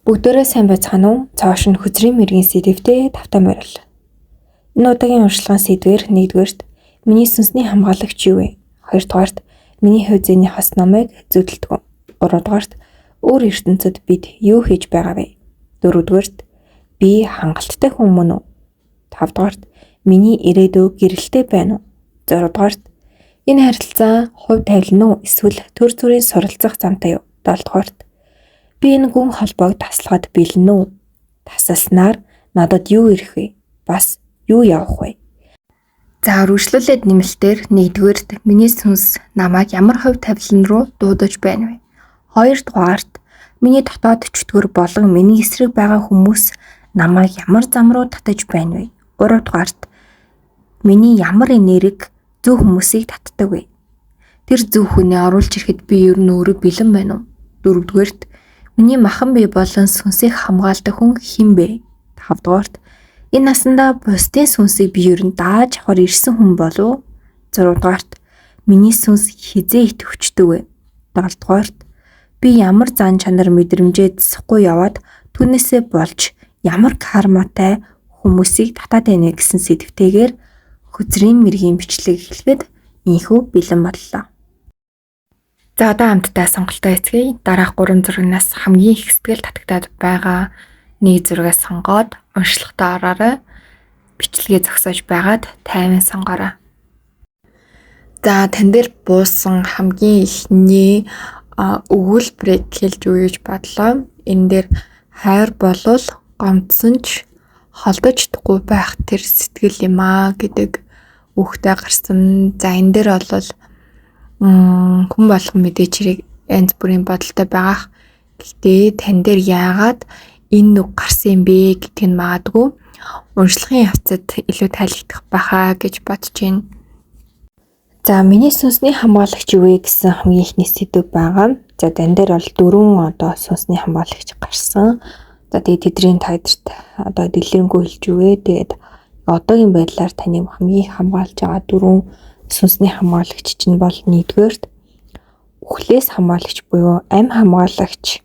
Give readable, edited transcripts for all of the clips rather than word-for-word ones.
Бүгдээрээ сайн байцгаана уу? Цааш нь хүзрийн мэргийн сэдвтэй тавтай морил. Энэ удаагийн уншлагын сэдвэр 1-р миний сүнсний хамгаалагч юу вэ? 2-р миний хувь зээний хос номыг зөвдөлдөг. 3-р өөр ертөнцид бид юу хийж байгаа вэ? 4-р би хангалттай хүн мөн үү? 5-р миний ирээдүй гэрэлтэй байна уу? 6-р энэ харилцаа хувь тавилан уу эсвэл төр зүрийн суралцах замтай юу? 7-р би энэ гүн холбоог таслахад бэлэн үү? Тасалснаар надад юу ирэх вэ? Бас юу явах вэ? За үргэлжлүүлээд нэмэлтээр 1-р миний сүнс намайг ямар хувь тавилан руу дуудаж байна вэ? 2-р миний дотоод чөтгөр болон миний эсрэг байгаа хүмүүс намайг ямар зам руу татаж байна вэ? 3-р миний ямар энерги зөв хүмүүсийг татдаг вэ? Тэр зөв хүнээ оруулж ирэхэд би ер нь өөрөө бэлэн байна уу? 4-р миний махан бие болон сүнсийг хамгаалдаг хүн хэн бэ? 5-р энэ насандаа бусдын сүнсийг би ер нь дааж авахар ирсэн хүн болов уу? 6-р миний сүнс хизээ итгэвчдэг вэ? 7-р би ямар зан чанар мэдрэмжээ засахгүй яваад түүнээсээ болж ямар карматай хүмүүсийг татаад байна гэсэн сэдвтэйгээр хүзрийн мэргийн бичлэг эхлэхэд инхүү бэлэн боллоо. За одоо хамтдаа сонголтоо эцгээе. Дараах 3 зурагнаас хамгийн их сэтгэл татагтаад байгаа нэг зургаа сонгоод уншлагатаа ороорой. Бичлэгээ зогсоож байгаад тайван сонгоорой. За тань дээр буусан хамгийн ихний өгүүлбэрийг хэлж өгье гэж бодлоо. Энэ дээр хайр болвол гомдсон ч холдож чадахгүй байх тэр сэтгэл юм аа гэдэг үгтэй гарсан. За энэ дээр бол хүн болгон мэдээч хэрэг янз бүрийн бодолтой байгаах. Гэхдээ тань дээр яагаад энэ үг гарсан юм бэ гэдг нь магадгүй уншлагын явцад илүү тайлбарлах байхаа гэж бодож байна. За миний сүнсний хамгаалагч юу вэ гэсэн хамгийн ихний сэдв байгаа. За тань дээр бол 4 сүнсний хамгаалагч гарсан. За тэгээд тэдний тайлбарт дэлгэрэнгүй хэлж өгье. Тэгээд одоогийн байдлаар таныг хамгийн хамгаалж байгаа 4 сүнсний хамгаалагч чинь бол 1-р үхлээс хамгаалагч буюу амь хамгаалагч.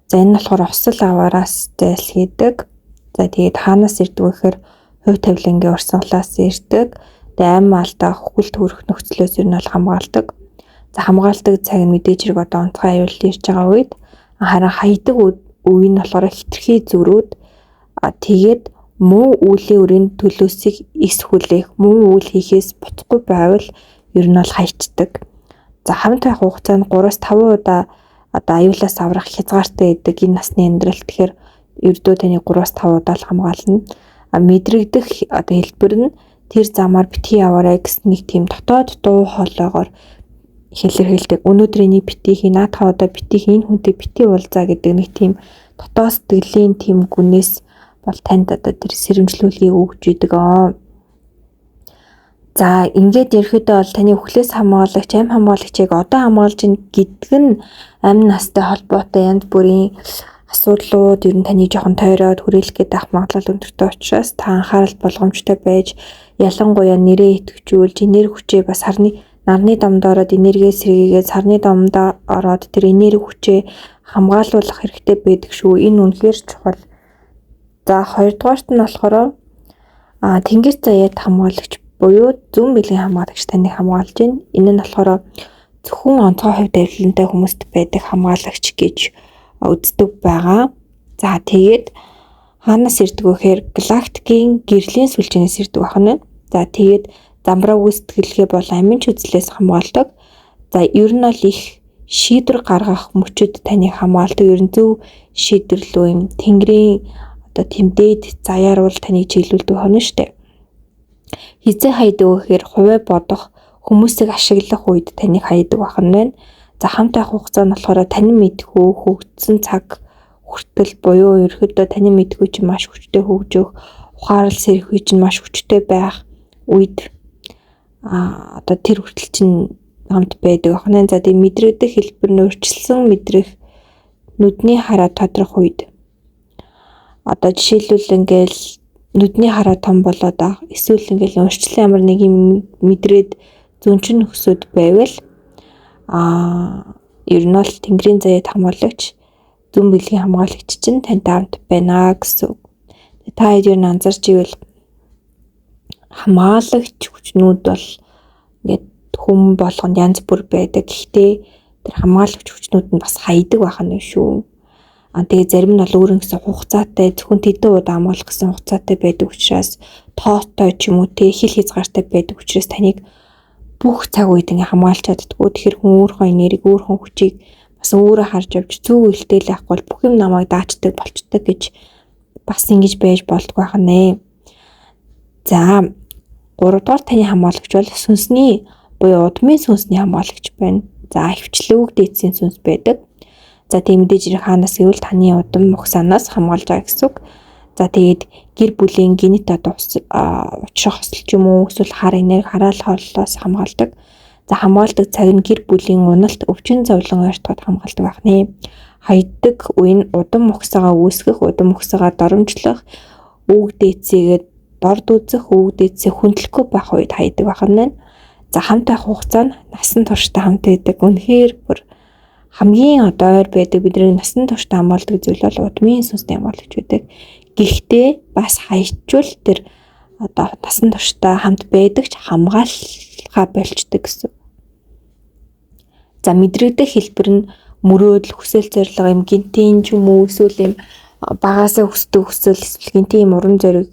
За энэ болохоор осол аваараас зайлсхийдэг. За тэгээд хаанаас ирдэг вэ гэхээр хувь тавилангийн урсгалаас ирдэг. Тэгээд амь алдаа хүлт хүрэх нөхцлөөс ер нь бол хамгаалдаг. За хамгаалдаг цаг нь мэдээж хэрэг онцгой аюул ирж байгаа үед харин хаядаг үе нь болохоор хитрхи зөрүүд тэгээд муу үеийн өрийн төлөөсийг эс хүлээх, муу үйл хийхээс буцахгүй байвал ер нь бол хайчдаг. За хамт байх хугацаанд 3-5 удаа аюулаас аврах хязгаартай байдаг энэ насны амьдрал. Тэгэхээр ердөө таны 3-5 удаа л хамгаална. Мэдрэгдэх хэлбэр нь тэр замаар битгий яваарай гэсэн нэг тийм дотоод дуу хоолойгоор хэлэрхийлдэг. Өнөөдөр энийг битгий хийнэ, та одоо битгий энэ хүнтэй битгий уулзаа гэдэг нэг тийм дотоод сэтгэлийн тийм гүнээс бол танд тэр сэрэмжлүүлгийг өгч идэг. За ингээд ерөөдөө бол таны үхлээс хамгаалагч, амь хамгаалагчийг одоо хамгаалж ийн гэдэг нь амь настай холбоотой янз бүрийн асуудлууд ер нь таны жоохон тойроод хүрээлэх гээд ах магадлал өндөртэй учраас та анхаарал болгоомжтой байж ялангуяа нэрээ идэвхжүүлж энерги хүчээ бас нарны домд ороод энерги сэргийгээд сарны домд ороод тэр энерги хүчээ хамгаалуулах хэрэгтэй байдаг шүү. Энэ үнэхээр чухал. За 2-дугаарт нь болохоор тэнгэр заяад хамгаалагч буюу зүүн бэлгийн хамгаалагч таныг хамгаалж байна. Энэ нь болохоор зөвхөн онцгой хувь тавилантай хүмүүст байдаг хамгаалагч гэж үздэг байгаа. За тэгээд хаанаас ирдэг вэ гэхээр галактикийн гэрлийн сүлжээнээс ирдэг байна. За тэгээд замбраа үүсгэлгээ бол амин ч үзлээс хамгаалдаг. За ер нь бол их шийдвэр гаргах мөчөд таныг хамгаалдаг. Ер нь зөв шийдвэрлүү юм тэнгэрийн тэмдээд заяар бол таныг чиглүүлдэг хонно штэ. Хизээ хайдаг вэ гэхээр хувиа бодох, хүмүүсийг ашиглах үед таныг хайдаг байна. За хамт байх хугацаа нь болохоор тань мэдхүү хөгжсөн цаг хүртэл буюу ерөөдөө таны мэдхүү чинь маш хүчтэй хөгжих, ухаарал сэрхий чинь маш хүчтэй байх үед тэр хүртэл чинь хамт байдаг байна. За тийм мэдрэгдэх хэлбэр нь өөрчлөсөн мэдрэх нүдний хараа тодрох үед жишээлбэл ингээл нүдний хараа том болоод эсвэл ингээл өөрчлөлт ямар нэг юм мэдрээд зөнчин өсөд байвал ер нь бол тэнгэрийн заяад хамгаалагч зүүн бэлгийн хамгаалагч чинь тантай хамт байна гэсэн. Та хэд юу анзарч ивэл хамгаалагч хүчнүүд бол ингээд хүм болгонд янз бүр байдаг. Гэхдээ тэр хамгаалагч хүчнүүд нь бас хайдаг байх нь шүү. Тэгээ зарим нь бол өөрөнгө гэсэн хугацаатай зөвхөн тэдэн удаа амгаалах гэсэн хугацаатай байдаг учраас тоотой ч юм уу хил хязгаартай байдаг учраас таныг бүх цаг үед ингээ хамгаалж чаддгүй. Тэгэхээр хүн өөрийнхөө энергийг, өөрийнхөө хүчийг бас өөрөө харж авч зөв үйлдэл авахгүй бол бүх юм намайг даачдаг болчдөг гэж бас ингэж байж болдгоо ханаа. За 3 дугаар таны хамгаалагч бол сүнсний буюу удмын сүнсний хамгаалагч байна. За хвчлэг дээдсийн сүнс байдаг. За тийм мэдээж хаанаас гэвэл таны удам мөхсанаас хамгаалж байгаа гэсэн үг. За тэгээд гэр бүлийн генет одоо учрах хосол ч юм уу эсвэл хар энерги хараал хооллоос хамгаалдаг. За хамгаалдаг цаг нь гэр бүлийн уналт өвчин зовлон ойртоход хамгаалдаг байх нэ. Хайдаг үе нь удам мөхсөгаа үүсгэх, удам мөхсөгаа доромжлох, өвөг дээдсийгээд дорд үзэх, өвөг дээдсээ хүндлэхгүй байх үед хайдаг байх нь. За хамт байх хугацаа нь насан туршдаа хамт байдаг. Үнэхээр бүр хамгийн ойр байдаг бидний насан туршдаа хамгаалдаг зүйл бол удмын сүнсний хамгаалагч байдаг. Гэхдээ бас хайчвал тэр одоо насан туршдаа хамт байдаг ч хамгаалахаа болчдөг гэсэн. За мэдрэгдэх хэлбэр нь мөрөөдөл, хүсэл зорилго юм гинтийн ч юм уу эсвэл юм багасаа хүсдэг хүсэл эсвэл гинтийн юм урам зориг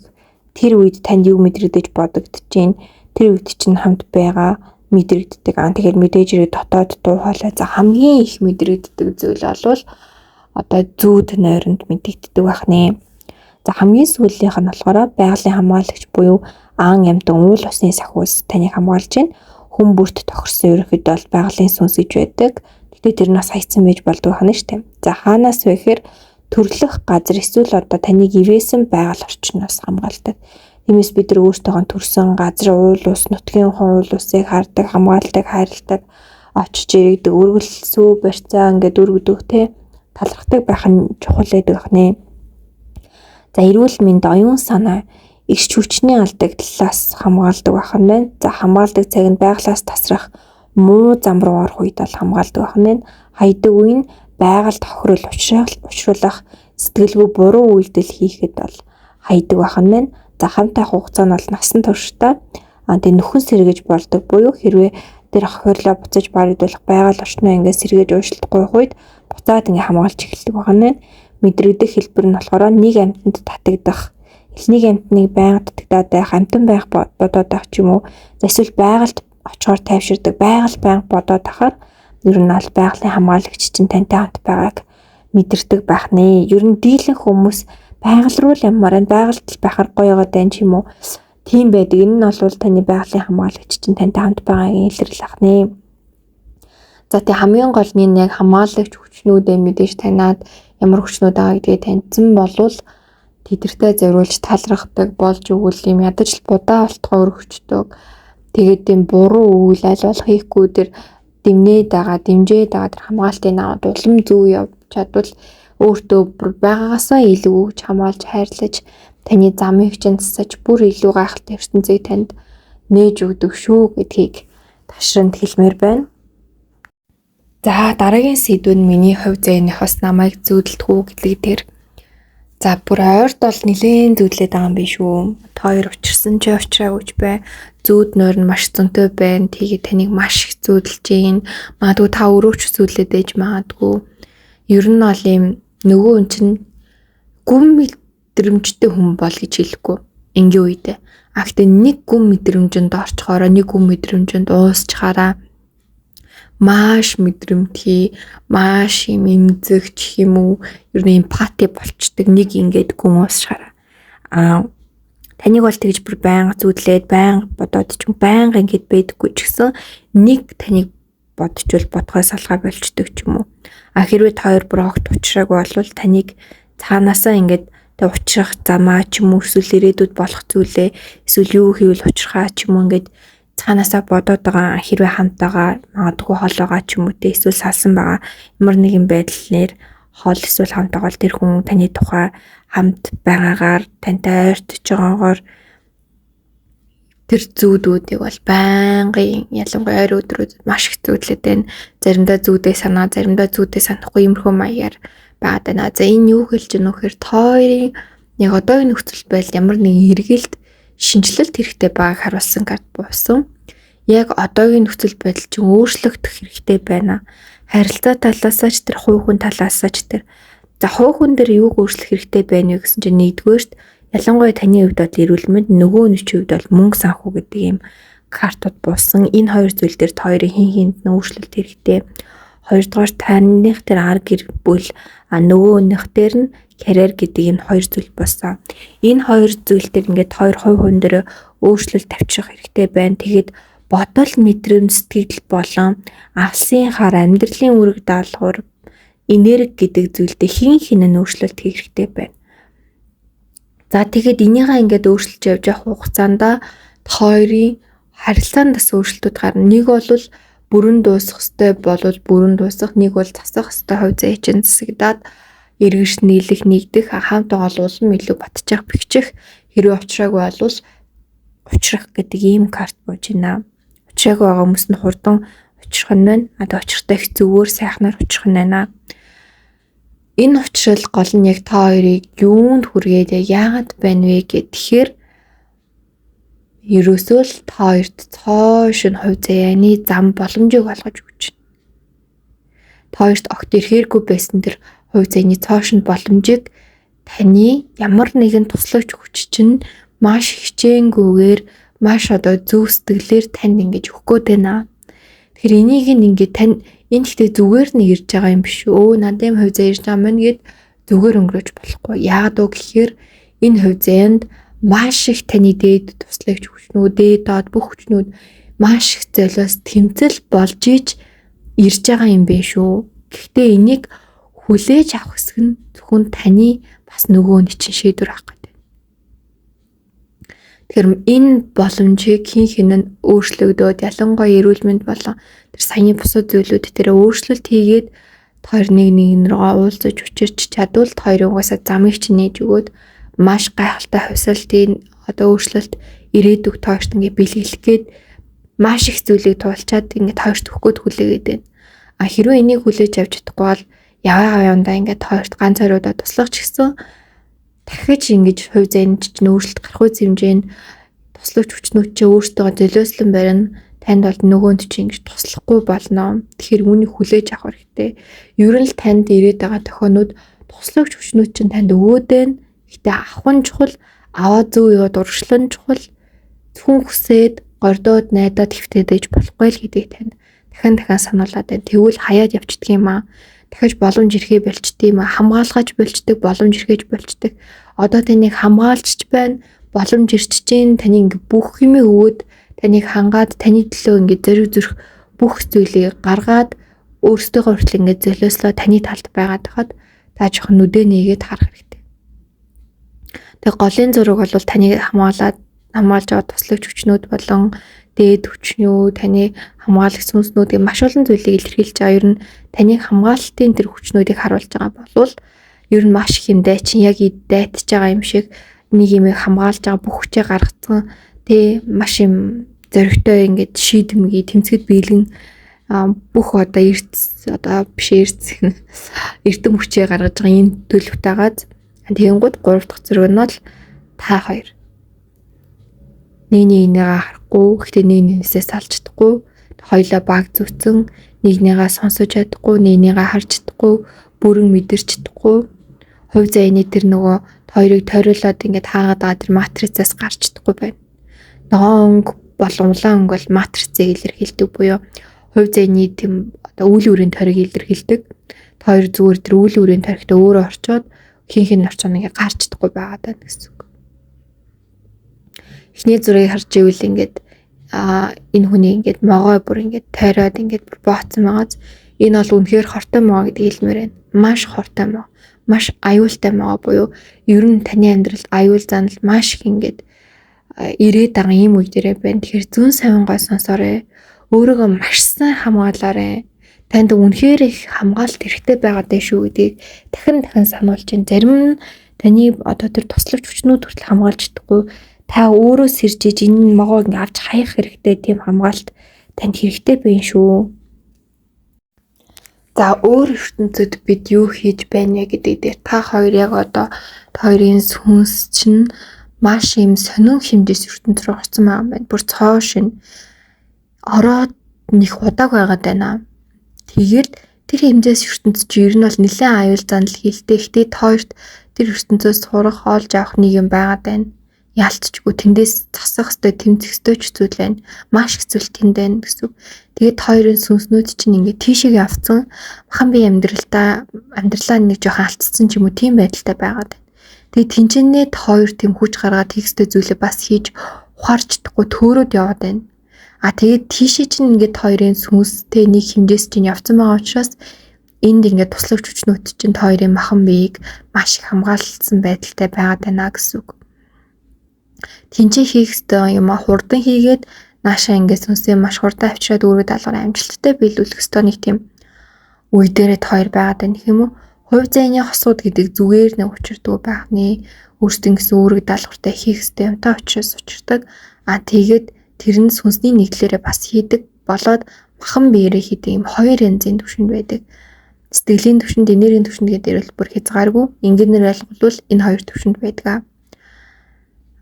тэр үед танд юу мэдрэгдэж бодогдож, тэр үед чинь хамт байгаа мэдрэгддэг. Тэгэхээр мэдээж хэрэг дотоод дуу хоолой за хамгийн их мэдрэгддэг зүйл бол одоо зүүд нойронд мэдэгддэг байх нэ. За хамгийн сүүлийнх нь болохоор байгалийн хамгаалагч буюу аан ямдан уул усны сахиус таныг хамгаалж байна. Хүн бүрт тохирсон ерөнхийдөө бол байгалийн сүнс гэж байдаг. Гэтэ тэр нь бас хайцсан байж болдог байна шүү дээ. За хаанаас вэ гэхээр төрлөх газар эсвэл одоо таныг ивээсэн байгаль орчноос хамгаалдаг. Тиймээс бид нар өөртөөгөө төрсэн газар уул ус, нутгийн уул усыг хардаг, хамгаалдаг, хайрладаг, очиж иргэдэг, өргөлсөө барьцаа ингээд өргөдөг те талархдаг байх нь чухал байдаг нэ. За эрүүл мэнд, оюун санаа, эгч хүчний алдагдлаас хамгаалдаг байх нь байна. За хамгаалдаг цаг нь байглаас тасрах, муу зам руу орох үед бол хамгаалдаг байх нь. Хайдаг үе нь байгаль тохирол учруулах, сэтгэлгүй буруу үйлдэл хийхэд бол хайдаг байх нь. За хамтаа хугацаа нь бол насан туршдаа тэг нөхөн сэргэж болдог буюу хэрвээ тэр охирлоо буцаж баригдуулах байгаль орчноо ингээд сэргэж уушлахгүй үед буцаад ингээд хамгаалж эхэлдэг байна. Мэдрэгдэх хэлбэр нь болохоор нэг амьтанд татагдах, эхний амьтныг байнга татагдаад байх, амьтан байх бодоод байх ч юм уу. Эсвэл байгальд очихоор тайвширдаг, байгаль байнга бодоод байхаар ер нь бол байгалийн хамгаалагч чинь тантай хамт байгааг мэдэрдэг байх нэ. Ер нь дийлэн хүмүүс байгаль руу л ямаар байгальд байхаар гоё яваад байна ч юм уу. Тийм байдаг. Энэ нь бол таны байгалийн хамгаалагч чинь тантай хамт байгаагийн илрэл ах нэ. За тий хамгийн гол нь яг хамгаалагч хүчнүүдээ мэдээж танаад ямар хүчнүүд байгаа гэдгээ таньсан болвол тэдэртэй зориулж талрахдаг болж өгвөл юм ядаж л будаа болтгоо өргөчдөг. Тэгээд тийм буруу үйл аль болох хийхгүй тэр дэмжээд байгаа тэр хамгаалтын аваад улам зөв явж чадвал өөртөө байгаагаасаа илүү гэж хамгаалж хайрлаж таны замыг чинь засаж бүр илүү гайхалтай ертөнцийг танд нээж өгдөг шүү гэдгийг ташранд хэлмээр байна. За дараагийн сэдв нь миний хувь зэйнийх бас намайг зүүдэлтгүү гэдэг тэр. За бүр ойрт бол нэлээд зүүдлээд байгаа юм биш үү. Та хоёр учирсан ч учраагүйч бай. Зүүд нойр нь маш зөнтэй байна. Тэгээд таныг маш их зүүдэлж гин. Магадгүй та өөрөө ч зүүдлээд ээж магадгүй. Ер нь бол юм нөгөө хүн чинь гүн мэдрэмжтэй хүн бол гэж хэлэхгүй. Ингийн үедээ. Гэхдээ нэг гүн мэдрэмжинд орчхороо, нэг гүн мэдрэмжинд уусчхаараа маш мэдрэмтгий, маш юм эмзэгч юм уу, ер нь эмпати болчдөг нэг ингээд гүн уусчхаараа. Таныг бол тэгж бүр байнга зүудлээд, байнга бодоод ч юм байнга ингээд байдаггүй ч гэсэн нэг таныг бодчвол бодгой салгаа болчдөг ч юм уу. Хэрвээ та хоёр бүр огт учраагүй болвол таныг цаанаасаа ингээд тэг учрах замаа ч юм уу эсвэл ирээдүйд болох зүйлээ эсвэл юу хийвэл учрахаа ч юм уу ингээд цаанаасаа бодоод байгаа хэрвээ хамт байгаа магадгүй хол байгаа ч юм уу те эсвэл салсан байгаа ямар нэгэн байдлаар хол эсвэл хамт байгаа бол тэр хүн таны тухай хамт байгаагаар тантай ойртож байгаагаар тэр зүүдүүдийг бол байнгын ялангуяа ойр өдрүүд маш их зүүдлээд байна. Заримдаа зүүдээ санаа, заримдаа зүүдээ санахгүй иймэрхүү маягаар байгаад байна. За энэ юу хэлж байна вэ гэхээр тойрын яг одоогийн нөхцөл байдал ямар нэгэн эргэлт шинжилэлт хэрэгтэй байгааг харуулсан карт буусан. Яг одоогийн нөхцөл байдал чинь өөрчлөгдөх хэрэгтэй байна. Харилцаа талаасаа ч тэр хувь хүн талаасаа ч тэр. За хувь хүн дээр юуг өөрчлөх хэрэгтэй байна вэ гэсэн чинь нэгдүгээрт ялангуяа таны хувьд бол эрүүл мэнд, нөгөө нэг хувьд бол мөнгө санхүү гэдэг ийм картууд буусан. Энэ хоёр зүйл дээр хоёрын хин хинд нь өөрчлөлт хэрэгтэй. Хоёрдугаар таних тэр ар гэр бүл нөгөөнийх дээр нь карьер гэдэг энэ хоёр зүйл болсон. Энэ хоёр зүйл дээр ингээд хоёр хувь хүн дээр өөрчлөлт тавьчих хэрэгтэй байна. Тэгээд бодол мэдрэмж сэтгэл болон алсын хар амьдралын үүрэг даалгавар энерги гэдэг зүйлдээ хин нь өөрчлөлт хийх хэрэгтэй байна. За тэгээд энийгээ ингээд өөрчилж явж явах хугацаанд хоёрын харилцаандас өөрчлөлтүүд гарна. Нэг бол бүрэн дуусах ёстой болвол бүрэн дуусах, нэг бол засах ёстой хувь заяа чинь засагдаад эргэж нийлэх, нэгдэх, хамт олон улам илүү батчих, бэхжих хэрэг учраагүй болвол учрах гэдэг ийм карт бууж байна. Учраагүй байгаа хүмүүс нь хурдан учрах нь байна. Одоо учрахтай их зүгээр сайхнаар учрах нь байна. Энэ учрал гол нь яг та хоёрыг юунд хүргээд яагаад байна вэ гэхээр ерөөсөө л та хоёрт цоош нь хувь заяаны зам боломжийг олгож өгч байна. Та хоёрт огт ирэхээргүй байсан тэр хувь заяаны цоош нь боломжийг таны ямар нэгэн туслагч хүч чинь маш хичээнгүйгээр маш одоо зөв сэтгэлээр танд ингэж өгөх гээд байна. Тэгэхээр энийг ингээд тань энэ ихтэй зүгээр нь ирж байгаа юм биш үү? Надад хувь заяа ирж байгаа мэн гэд зүгээр өнгөрөөж болохгүй. Яагаад вэ гэхээр энэ хувь заяанд маш их таны дээд туслагч хүчнүүд, дээд доод бүх хүчнүүд маш их золиос тэмцэл болж иж ирж байгаа юм бэ шүү. Гэхдээ энийг хүлээж авах хэсэг нь зөвхөн таны бас нөгөө нэг чинь шийдвэр авах гэдэг. Тэгэхээр энэ боломжийг хин нь өөрчлөгдөөд ялангуяа эрүүл мэнд болон тэр саяны бусад зүйлүүд дээр өөрчлөлт хийгээд хоёр нэг рүү уулзаж учирч чадвал хоёрын угаасаа замыг чинь нээж өгөөд маш гайхалтай хувьсалтын одоо өөрчлөлт ирээдүг тоошд ингээ бэлгэлэх гээд маш их зүйлийг туулчаад ингээ тоошд өгөхөд хүлээгээд байна. А хэрвээ энийг хүлээж авч чадахгүй бол явандаа ингээ тоошд ганц хариудаа туслах ч гэсэн дахиж ингэж хувь заяанд чинь өөрчлөлт гарах үе хэмжээнд туслагч хүчнүүд чинь өөртөө золиослон барина. Танд бол нөгөөнд чинь ингэж туслахгүй болно. Тэгэхээр үүнийг хүлээж авах хэрэгтэй. Ер нь л танд ирээд байгаа тохионууд туслагч хүчнүүд чинь танд өгөөдөө гэтээ авах нь чухал, аваад зөв яваад урагшлан чухал. Зөвхөн хүсээд гордоод найдаад хэвтээд ээж болохгүй л гэдгийг танд дахин сануулад байна. Тэгвэл хаяад явчихдаг юм аа. Дахиж боломж ирэхээ болчдөг юм аа. Хамгаалгаж болчдөг, боломж ирэхэж болчдөг. Одоо таныг хамгаалж байна, боломж ирч чинь таны ингээ бүх юм өгөөд таныг хангаад таны төлөө ингээ зориг зүрх бүх зүйлийг гаргаад өөртөө хүртэл ингээ золиослоо таны талд байгаад хахад та жоохон нүдэ нээгээд харах хэрэгтэй. Тэгээ голын зураг бол таныг хамгаалж байгаа туслагч хүчнүүд болон дээд хүчнүүд, таны хамгаалагч сүнснүүдийн маш олон зүйлийг илэрхийлж байгаа. Ер нь таныг хамгаалалтын тэр хүчнүүдийг харуулж байгаа болвол ер нь маш их юм дайчин яг дайтж байгаа юм шиг нэг юм хамгаалж байгаа бүх хүчээ гаргацсан тэ маш юм зоригтой ингээд шийдэмгий тэмцэд биелэн бүх одоо эрдэм хүчээ гаргаж байгаа энэ төлөвтэйгаад тэгэнгүүт 3 дахь зэрэг нь бол та хоёр нэгнийгээ харахгүй гэхдээ нэгнээсээ салж чадахгүй хоёулаа баг зүвцэн нэгнийгээ сонсож чадахгүй нэгнийгээ харж чадахгүй бүрэн мэдэрч чадахгүй хувь заяаны тэр нөгөө хоёрыг тойруулаад ингээд хаагаад байгаа тэр матрицаас гарч чадахгүй байна. Ногоон болон улаан өнгө бол матрицыг илэрхийлдэг буюу хувь заяаны тийм одоо үйл үрийн тойрог илэрхийлдэг. Хоёр зүгээр тэр үйл үрийн тойрогтой өөрөө орчоод хин орчоо ингээд гарч чадахгүй байгаад байна гэсэн үг. Эхний зургийг харж ивэл ингээд энэ хүний ингээд могой бүр ингээд тойроод ингээд бооцсон байгааз энэ бол үнэхээр хортой могоо гэдэг хэлмээр байна. Маш хортой могоо, маш аюултай могоо буюу ер нь таны амьдралд аюул занал маш их ингээд ирээд байгаа юм үе дээрээ байна. Тэгэхээр зүүн савин гой сонсоорой. Өөрийгөө маш сайн хамгаалаарай. Танд үнэхээр их хамгаалалт хэрэгтэй байгаад байна шүү гэдгийг дахин сануулж байна. Зарим нь таны одоо тэр туслагч хүчнүүд хүртэл хамгаалж чадахгүй. Та өөрөө сэржиж энэ могоо ингээ авч хаях хэрэгтэй тийм хамгаалалт танд хэрэгтэй байна шүү. За өөр ертөнцид бид юу хийж байна вэ гэдэг дээр та хоёр яг одоо та хоёрын сүнс чинь маш юм сонин хэмжээс ертөнц рүү орсон байгаа юм байна. Бүр цоо шин ороод нэг удааг байгаад байна. Тэгээд тэр хэмжээс ертөнц чи ер нь бол нэлээд аюул занал хийлтэй. Гэхдээ та хоёрт тэр ертөнцөөс сурах, олж авах нэг юм байгаад байна. Ялцчгүй тэндээс засах ёстой, тэмцэх ёстой ч зүйл байна. Маш хэцүү тэнд байна гэсэн. Тэгээд хоёрын сүнснүүд чинь ингээд тийшээ явцсан. Махан би амьдралаа нэг жоохон алдсан ч юм уу тийм байдалтай байгаад байна. Тэгээд тэнцэнээ хоёр тийм хүч гаргаад хийхстэй зүйлээ бас хийж ухаарч чадахгүй төөрөөд яваад байна. Тэгээд тийшээ чинь ингээд хоёрын сүнстэй нэг хэмжээс чинь явцсан байгаа учраас энд ингээд туслагч хүчнүүд чинь хоёрын махан биеийг маш их хамгаалсан байдалтай байгаад байна гэсэн үг. Тинчээ хийхстэй юм хурдан хийгээд наашаа ингээд сүнсээ маш хурдан авчираад өөрөө даалгавар амжилттай биелүүлэх ёстой нэг тийм үе дээрээ хоёр байгаад байна гэх юм уу. Хувь зайны хосууд гэдэг зүгээр нэг учирдгүй байх нэ. Өөртөө гэсэн үүрэг даалгавартай хийх ёстой юмтай учраас учирдаг. Тэгээд тэр нь сүнсний нэгдлээрээ бас хийдэг болоод махан биеэрээ хийдэг юм хоёр янзын төвшөнд байдаг. Сэтгэлийн төвшөнд, энергийн төвшөнд гэдэг бүр хязгааргүй. Ингээнээр ойлгуулвал энэ хоёр төвшөнд байдаг.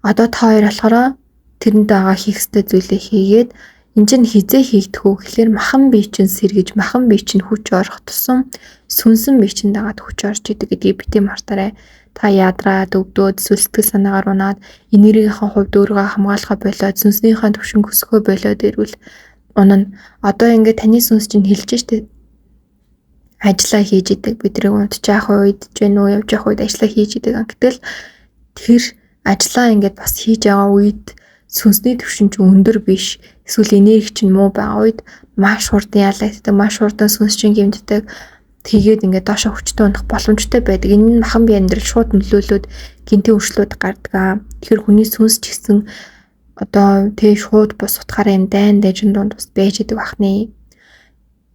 Одоо та хоёр болохоор тэрэнд байгаа хийх ёстой зүйлээ хийгээд энэ чинь хизээ хийгдэх үү гэхээр махан бие чинь сэргэж, махан бие чинь хүч орох тусам сүнсэн бие чинь дагаад хүч орж идэг гэдгийг бити мартаарай. Та ядраад өвдөөд сүлстгэл санаагаар унаад энергийнхаа хувьд өөрийгөө хамгаалахаа болоод сүнснийхаа төвшин өсгөхөө болоод ирвэл унана. Одоо ингээд таны сүнс чинь хэлж штэ ажиллаа хийж идэг, бидрийг унтчих үед, жин үү явж явах үед ажиллаа хийж идэг. Гэтэл тэр ажиллаа ингээд бас хийж байгаа үед сүнсний төвшин чинь өндөр биш, эсвэл энерги чинь муу байгаа үед маш хурдан ялагддаг, маш хурдан сүнс чинь гэмтдэг. Тэгээд ингээд доошо хүчтэй унах боломжтой байдаг. Энэ нь махан бие амьдрал шууд нөлөөлөд гинтийн өршлүүд гардаг. Тэгэхээр хүний сүнс ч гэсэн одоо шууд бус утгаараа юм дайн дайжин донд бас байж идэг бахны.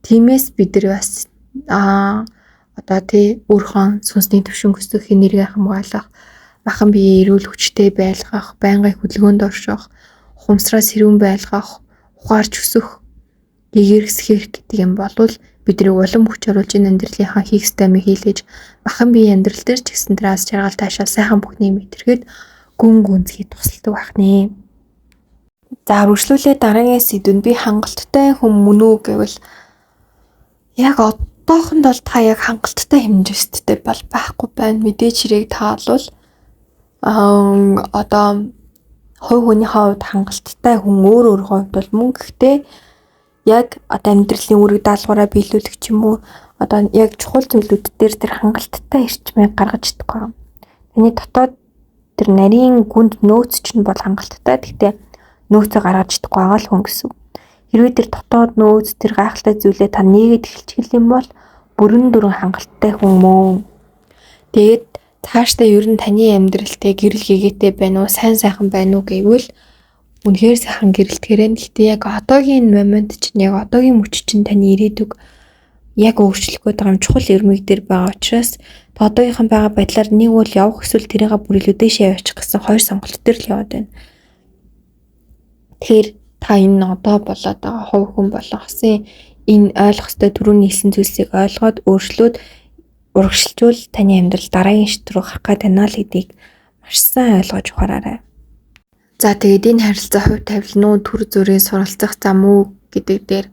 Тиймээс бид нар бас одоо өөрхөн сүнсний төвшин өсөх энерги хамгаалах, махан биеийг эрүүл хүчтэй байлгах, байнгын хөдөлгөөнд орших, ухамсараа сэрүүн байлгах, ухаарч өсөх, гэгэрсэх гэдэг юм болвол бидний улам хүч оруулж энэ амьдралынхаа хийх ёстой юм хийлгэж махан биеийн амьдрал дээр ч гэсэн тэрээс жаргал таашаал сайхан бүхний мэтэрхэд гүн гүнзгий тусалдаг байна. За үргэлжлүүлээ дараагийн сэдвэнд би хангалттай хүн мөн үү гэвэл яг одоохонд бол та яг хангалттай хэмжээстэй бол байхгүй байна. Мэдээж хэрэг та бол одоо хувь хүний хувьд хангалттай хүн өөр хувьд бол мөн гэхдээ яг одоо амьдралын үүрэг даалгавраа биелүүлэх ч юм уу одоо яг чухал зүйлүүд дээр тэр хангалттай эрчмийг гаргаж чадахгүй. Таны дотоод тэр нарийн гүнд нөөц чинь бол хангалттай. Гэхдээ нөөцөө гаргаж чадахгүй байгаа л хүн гэсэн. Хэрвээ тэр дотоод нөөц тэр гайхалтай зүйлээ та нээгээд эхэлчих юм бол бүрэн дүрэн хангалттай хүн мөн. Тэгээд цаашдаа ер нь таны амьдралтай гэрэл гэгээтэй байна уу, сайн сайхан байна уу гэвэл үнэхээр сайхан гэрэлтгэрэн. Гэхдээ яг одоогийн момент чинь яг одоогийн мөч чинь таны ирээдүг яг өөрчлөх гээд байгаа юм чухал эрмэг дээр байгаа учраас одоогийнхан байгаа байдлаар нэг бол явах эсвэл тэрийг бүр илүү дэшээ явуучих гэсэн хоёр сонголт төр л яваад байна. Тэгэхээр та энэ одоо болоод байгаа хувь хүн болгосон энэ ойлгох ёстой түрүүний хэлсэн зүйлсийг ойлгоод өөрчлөөд урагшилжуул таны амьдрал дараагийн шат руу гарах гээд байна л гэдгийг маш сайн ойлгож ухаараарай. За тэгээд энэ харилцаа хувь тавилан уу төр зүрийн суралцах зам уу гэдэг дээр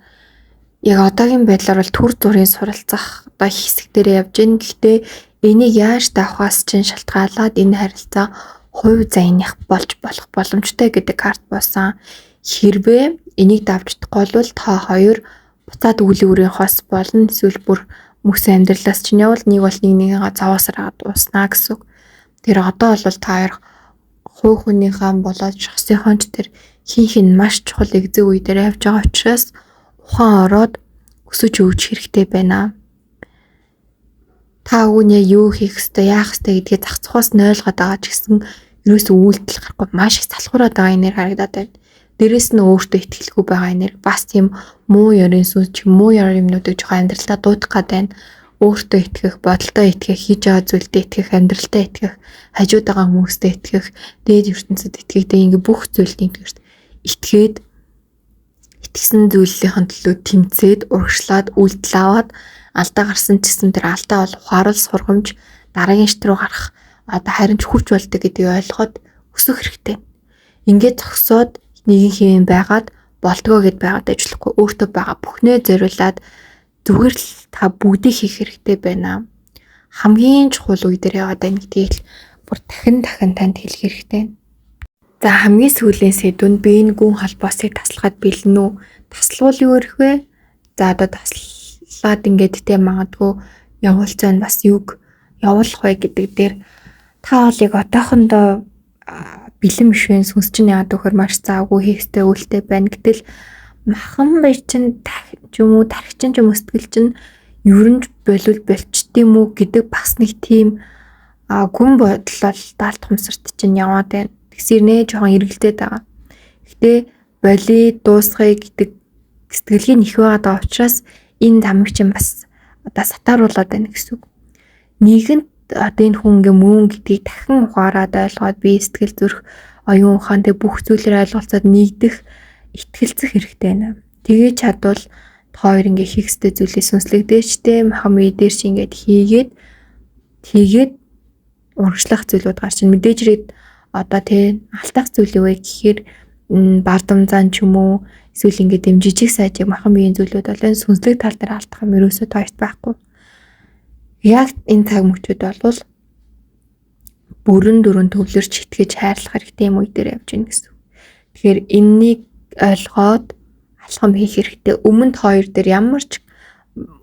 яг одоогийн байдлаар бол төр зүрийн суралцах одоо хэсэг дээр явж гин. Гэхдээ энийг яаж давхаас чинь шалтгаалаад энэ харилцаа хувь зайных болж болох боломжтой гэдэг карт буусан. Хэрвээ энийг давж чадахгүй бол та хоёр буцаад үйл өөрийнхоос болно. Эсвэл бүр мөс амьдралаас чинь явал нэг бол нэгнийгээ заваасараад ууснаа гэсэн. Тэр одоо бол та хоёр хувь хүнийхээ болоод шخصынхаа ч тэр хин маш чухал эгзэг үе дээр явж байгаа учраас ухаан ороод өсөж өвч хэрэгтэй байна. Та үүнээ юу хийх ёстой, яах ёстой гэдгийг зах цухаас нь ойлгоод байгаа ч гэсэн ерөөсөө үйлдэл гарахгүй маш их залхуураад байгаа энерги харагдаад байна. Дээрээс нь өөртөө итгэлгүй байгаа энерги бас тийм муу ёрын сүнс ч муу ёрын юмнуудыг жоохон амьдралдаа дуудах гад байна. Өөртөө итгэх, бодолтой итгэх, хийж байгаа зүйлдээ итгэх, амьдралдаа итгэх, хажууд байгаа хүмүүстэй итгэх, дээд ертөнцид итгэхдээ ингээ бүх зүйлийн тэгэрт итгээд итгэсэн зүйлийнхэн төлөө тэмцээд урагшлаад үйлдэл аваад алдаа гарсан ч гэсэн тэр алдаа бол ухаарал сургамж дараагийн шат руу гарах одоо харин ч хүч болдог гэдгийг ойлгоод өсөх хэрэгтэй. Ингээд зогсоод нэгэн хэвэн байгаад болдгоо гэд байгаад ажиллахгүй өөртөө байгаа бүхнээ зориулаад зүгээр л та бүгдийг хийх хэрэгтэй байна. Хамгийн чухал үе дээр яваад байна гэдгийг бүр дахин танд хэлэх хэрэгтэй. За хамгийн сүүлийн сэдвүнд биеийн гүн холбоосыг таслахад бэлэн үү? Таслуул юу ирэх вэ? За одоо таслаад ингээд тэ магадгүй явуулцаа нь бас юг явуулах вэ гэдэг дээр та олыг одоохондоо бэлэн биш вэ? Сүнс чинь яагаад гэхээр маш заагүй хийхтэй үйлтэй байна. Гэтэл махан бай чинь юм уу тархичин ч юм сэтгэл чинь ерөнж болвол болчтiim үү гэдэг бас нэг тийм гүн бодлол даалт хумсарт чинь яваад байна. Тэгсэрнээ жоохон эргэлдээд байгаа. Гэтэ боли дуусгая гэдэг сэтгэлгийн их байгаа учраас энэ замыг чинь бас одоо сатааруулаад байна гэсэн үг. Нэгэнт одоо энэ хүн ингээ мөн гэдгийг дахин ухаарад ойлгоод бие сэтгэл зүрх оюун ухаан тэг бүх зүйлээр ойлголцоод нэгдэх итгэлцэх хэрэгтэй байна. Тэгээ чадвал хоёр ингээ хийх ёстой зүйлээ сүнслэгдээчтэй махан бие дээр чи ингээд хийгээд урагшлах зүйлүүд гарч ин мэдээж хэрэг одоо тий алдах зүйл юу вэ гэхээр бардамзаан ч юм уу эсвэл ингээд юм жижиг сайжиг махан биеийн зүйлүүд бол энэ сүнслэг тал дээр алдах юм ерөөсөө тоогт байхгүй. Яг энэ цаг мөчүүд бол бүрэн дөрөв төвлөрч итгэж хайрлах хэрэгтэй юм үе дээр явж гин гэсэн. Тэгэхээр энэнийг ойлгоод алхам хийх хэрэгтэй. Өмнөд хоёр дээр ямар ч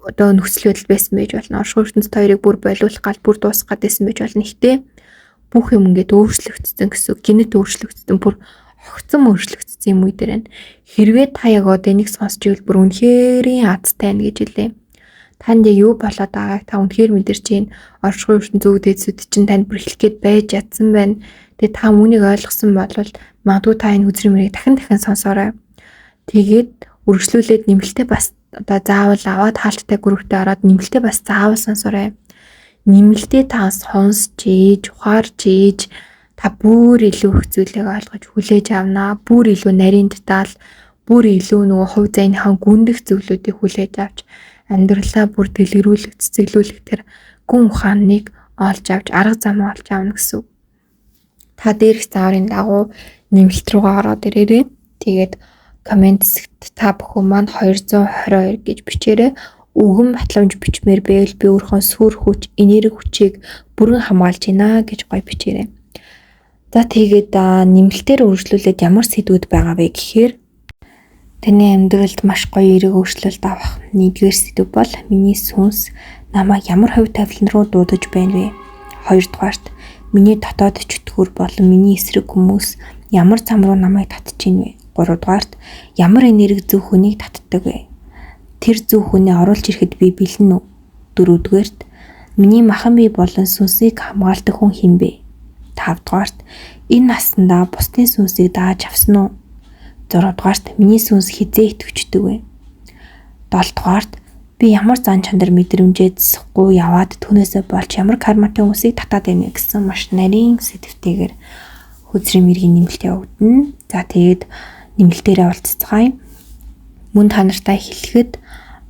одоо нөхцөл байдал байсан байж болно. Оршин ертөнцид хоёрыг бүр болиулах гал бүр дуусгах гэсэн байж болно. Гэхдээ бүх юм ингээд өөрчлөгдсөн гэсэн. Гинэт өөрчлөгдсөн бүр огцом өөрчлөгдсөн юм үе дээр байна. Хэрвээ та яг одоо энийг сонсч ивэл бүр үнэхэрийн азтай байна гэж хэлээ. Танд яг юу болоод байгааг та үнэхээр мэдэрч байна. Оршин ертөнцийн зүг дээдсүүд чинь танд бүр хэлэх гээд байж ядсан байна. Тэгээ та үүнийг ойлгосон бол магадгүй та энэ үзрийн мөрийг дахин сонсоорой. Тэгээд үргэлжлүүлээд нэмэлтээ бас одоо заавал аваад хаалттай групптэй ороод нэмэлтээ бас заавал сонсоорой. Нэмэлтээ та сонсч ийж, ухаарч ийж та бүр илүү их зүйлийг ойлгож хүлээж авнаа. Бүр илүү нарийн деталь, бүр илүү нөгөө хувь зайныхаа гүндэх зүйлүүдийг хүлээж авч амьдралаа бүр дэлгэрүүлэх, цэцэглүүлэх тэр гүн ухааныг олж авч арга замаа олж авна гэсэн. Та дээрх зааврын дагуу нэмэлт рүүгээ ороод ирээрэй. Тэгээд комент хэсэгт та бүхэн маань 222 гэж бичээрэй. Үгэн батламж бичмээр байвал би өөрийнхөө сүр хүч, энерги хүчийг бүрэн хамгаалж гинэ гэж гоё бичээрэй. За тэгээд нэмэлтээр үргэлжлүүлээд ямар сэдвүүд байгаа вэ гэхээр таны амьдралд маш гоё эерэг өөрчлөлт авах нэгдүгээр сэдв бол миний сүнс намайг ямар хувь тавилан руу дуудаж байна вэ? Хоёрдугаарт миний дотоод чөтгөр болон миний эсрэг хүмүүс ямар зам руу намайг татж ийн вэ? Гуравдугаарт ямар энерги зөв хүнийг татдаг вэ? Тэр зөв хүнээ оруулж ирэхэд би бэлэн үү? Дөрөвдүгээрт миний махан бие болон сүнсийг хамгаалдаг хүн хэн бэ? Тавдугаарт энэ насандаа бусдын сүнсийг дааж авсан уу? 6дугаарт миний сүнс хизээ итгэвчдэг вэ? 7дугаарт би ямар зан чанар мэдрэмжээ засахгүй яваад түүнээсээ болж ямар карматай хүмүүсийг татаад байна гэсэн маш нарийн сэдвтэйгээр хөзрийн мэргийн нэмэлт явагдана. За тэгээд нэмэлтээрээ уулзцгаая. Мөн та нартай хэлэхэд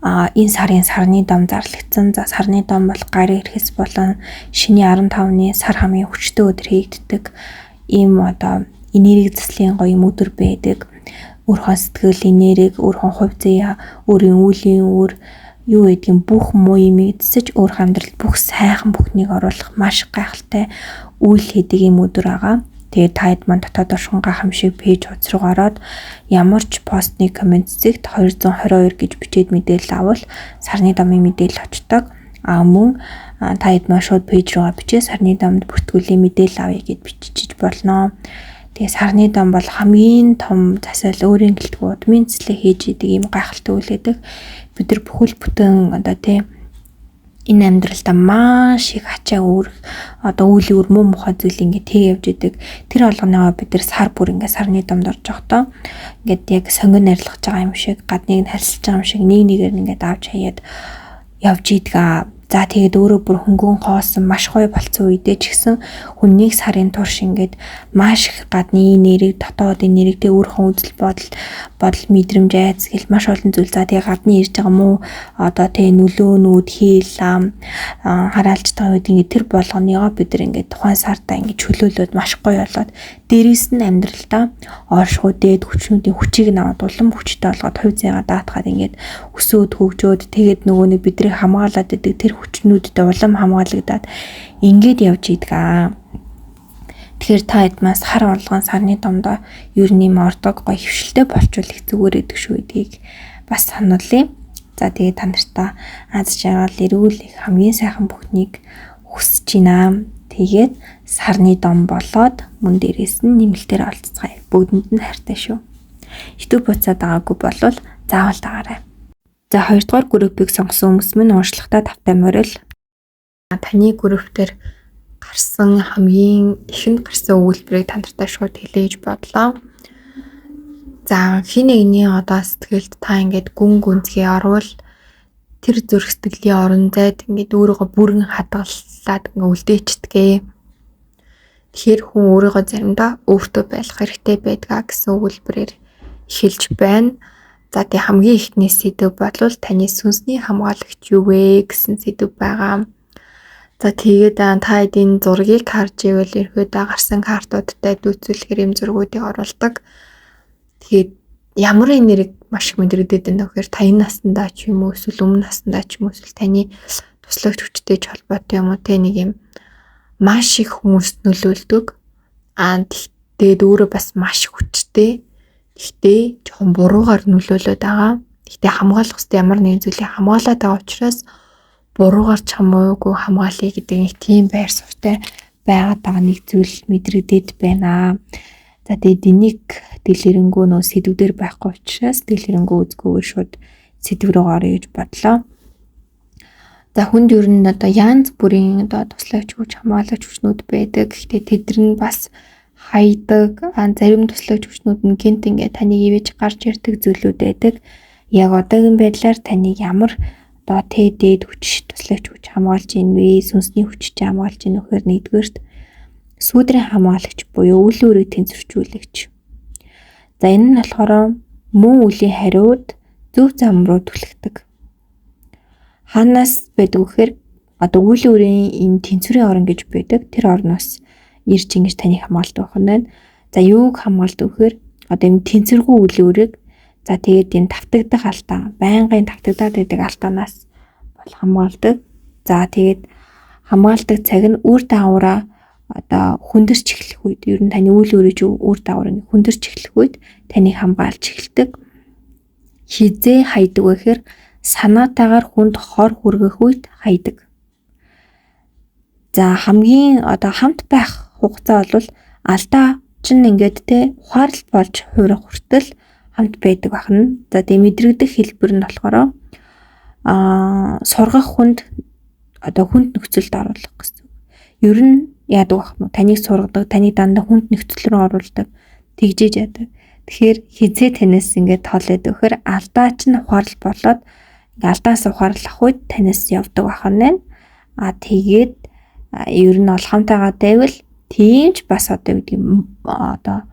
энэ сарын сарны дом зарлагдсан. За сарны дом бол гарын эрхэс болон шиний 15-ны сар хамгийн хүчтэй өдөр хийгддэг. Ийм одоо энерги заслын гоё өдөр байдаг. Өөрхөн сэтгэл энерги, өөрхөн хувь заяа, өөрийн үеийн үр юу гэдгийг бүх муу юмыг эзэж өөр амьдралд бүх сайхан бүхнийг оруулах маш гайхалтай үйл хийдэг юм өдөр байгаа. Тэгээд таад маань дотоод оршин гайхамшиг пэйж хуудас руу гараад ямар ч постны комент зэгт 222 гэж бичээд мэдээлэл авал сарны домын мэдээлэл очдог. Мөн таад маань шууд пэйж руугаа бичээ сарны домд бүртгүүлийн мэдээлэл авъя гэд бичиж болно. Тэгээ сарны дом бол хамгийн том засал өөрийн гэлтгүү удмын цэцлэг хийж идэг юм гайхалтай үйл гэдэг. Бид нар бүхэл бүтэн одоо тийм энэ амьдралдаа маш их ачаа үүрэх одоо үйл өөр муу мухай зүйл ингэ тэг явж идэг. Тэр болгоныгоо бид нар сар бүр ингэ сарны домд орж явахдаа ингээд яг сонгон нарилгаж байгаа юм шиг гадныг нь харьцаж байгаа юм шиг нэг нэгээр ингээд авч хаяад явж идэг. За тэгээд өөрөө бүр хөнгөн хоосон маш гоё болцсон үедээ ч гэсэн хүннийг сарын турш ингээд маш их гадны нэрийг, дотоодын нэрэгтэй өөрхөн үзэл бодол мэдрэмж айц гэл маш олон зүйл. За тэгээд гадны ирж байгаа муу одоо тэг нөлөөнүүд, хийл, хараалж байгаа үед ингээд тэр болгоныгоо бид нар ингээд тухайн сартаа ингээд чөлөөлөөд маш гоё болоод дээрээс нь амьдралдаа оршихуй дээд хүчнүүдийн хүчийг наваад улам хүчтэй болгоод хувь зээгаа даатгаад ингээд өсөөд хөгжөөд тэгээд нөгөө нэг биднийг хамгаалаад идэг тэр хүчнүүдтэй улам хамгаалагдаад ингээд явж идэг. Тэгэхээр та эдмээс хар болгон сарны домдоо ер нь юм ордог гоё хөвшилтэй болчвол их зүгээр идэг шүү гэдгийг бас сануулъя. За тэгээд та нартаа аз жаргал эрүүл их хамгийн сайхан бүхнийг хүсэж байна. Тэгээд сарны дом болоод мөн дээрээс нь нэмэлтээр олцгаая. Бүгдэнд нь хайртай шүү. YouTube буцаад байгаагүй болвол заавал дагаарай. За 2 дугаар группийг сонгосон хүмүүс минь уншлагатаа тавтай морил. Таны группээр гарсан хамгийн ихэнд гарсан өгүүлбэрийг та нартай шууд хэлээж бодлоо. За хин нэгний одоо сэтгэлд та ингээд гүн гүнзгий орвол тэр зүрх сэтгэлийн орон зайд ингээд өөрийгөө бүрэн хадгалаад ингээд үлдээчдгээ. Тэгэхээр хүн өөрийгөө заримдаа өөртөө байлах хэрэгтэй байдгаа гэсэн өгүүлбэрээр эхэлж байна. За тэг хамгийн ихний сэдв бол таны сүнсний хамгаалагч юу вэ гэсэн сэдв байгаа. За тэгээд та эдийн зургийг харж ивэл ерөөдөө гарсан картуудтай дүүцүүлэхээр юм зургуудыг оруулдаг. Тэгээд ямар энерги маш их мэдрэгдээд байна гэхээр та энэ наснда ч юм уу эсвэл өмнө наснда ч юм уу эсвэл таны туслагч хүчтэй ч холбоотой юм уу те нэг юм маш их хүмүүст нөлөөлдөг. Тэгээд өөрөө бас маш хүчтэй. Гэхдээ жоохон буруугаар нөлөөлөд байгаа. Гэхдээ хамгаалах хэрэгтэй ямар нэгэн зүйлийг хамгаалаад байгаа учраас буруугаар ч хамаагүй хамгаалъя гэдэг нэг тийм байр суурьтай байгаад байгаа нэг зүйл мэдрэгдээд байна. За тэгээд энийг дэлгэрэнгүй нөө сэдвээр байхгүй учраас дэлгэрэнгүй үзгүйгээр шууд сэдв рүү орё гэж бодлоо. За хүнд ер нь одоо янз бүрийн одоо туслагч хүч хамгаалагч хүчнүүд байдаг. Гэхдээ тэд нь бас хайдаг. Зарим туслагч хүчнүүд нь гинт ингээд таныг ивэж гарч ирдэг зүйлүүд байдаг. Яг одоогийн байдлаар таныг ямар одоо дээд хүч туслагч хүч хамгаалж ийн вэ? Сүнсний хүч чи хамгаалж ийн вэхээр нэгдүгээрт сүүдрийн хамгаалагч буюу үл өөрийг тэнцвэржүүлэгч. За энэ нь болохоор мөн үлийн хариуд зөв зам руу түлхдэг. Ханаас байдаг вэхээр одоо үл өөрийн энэ тэнцвэрийн орон гэж байдаг. Тэр орноос ирж ингэж таныг хамгаалдаг байна. За юуг хамгаалдаг вэхээр одоо энэ тэнцвэргүй үл өөрийг за тэгээд энэ тавтагдах алдаа, байнгын тавтагдаад байдаг алдаанаас бол хамгаалдаг. За тэгээд хамгаалдаг цаг нь үр дагавраа одоо хүндэрч эхлэх үед ер нь таны үл өөрийн үр дагавар хүндэрч эхлэх үед таныг хамгаалж эхэлдэг. Хизээ хайдаг вэ гэхээр санаатаагаар хүнд хор хүргэх үед хайдаг. За хамгийн одоо хамт байх хугацаа бол алдаа чинь ингээд те ухаарлт болж хуурах хүртэл хамт байдаг бахна. За тэгээ мэдрэгдэх хэлбэр нь болохоор сургах хүнд одоо хүнд нөхцөлд оруулах гэсэн. Ер нь яадаг бах нь таныг сургадаг, таны дандаа хүнд нөхцөл рүү оруулдаг, тэгжээж яадаг. Тэгэхээр хизээ танаас ингээд тоолоод өгөхөр алдаа чинь ухаарлт болоод алдаас ухаарлах үед танаас явдаг бахна. Тэгээд ер нь бол хамтаагаа дэвэл тиймч бас одоо гэдэг одоо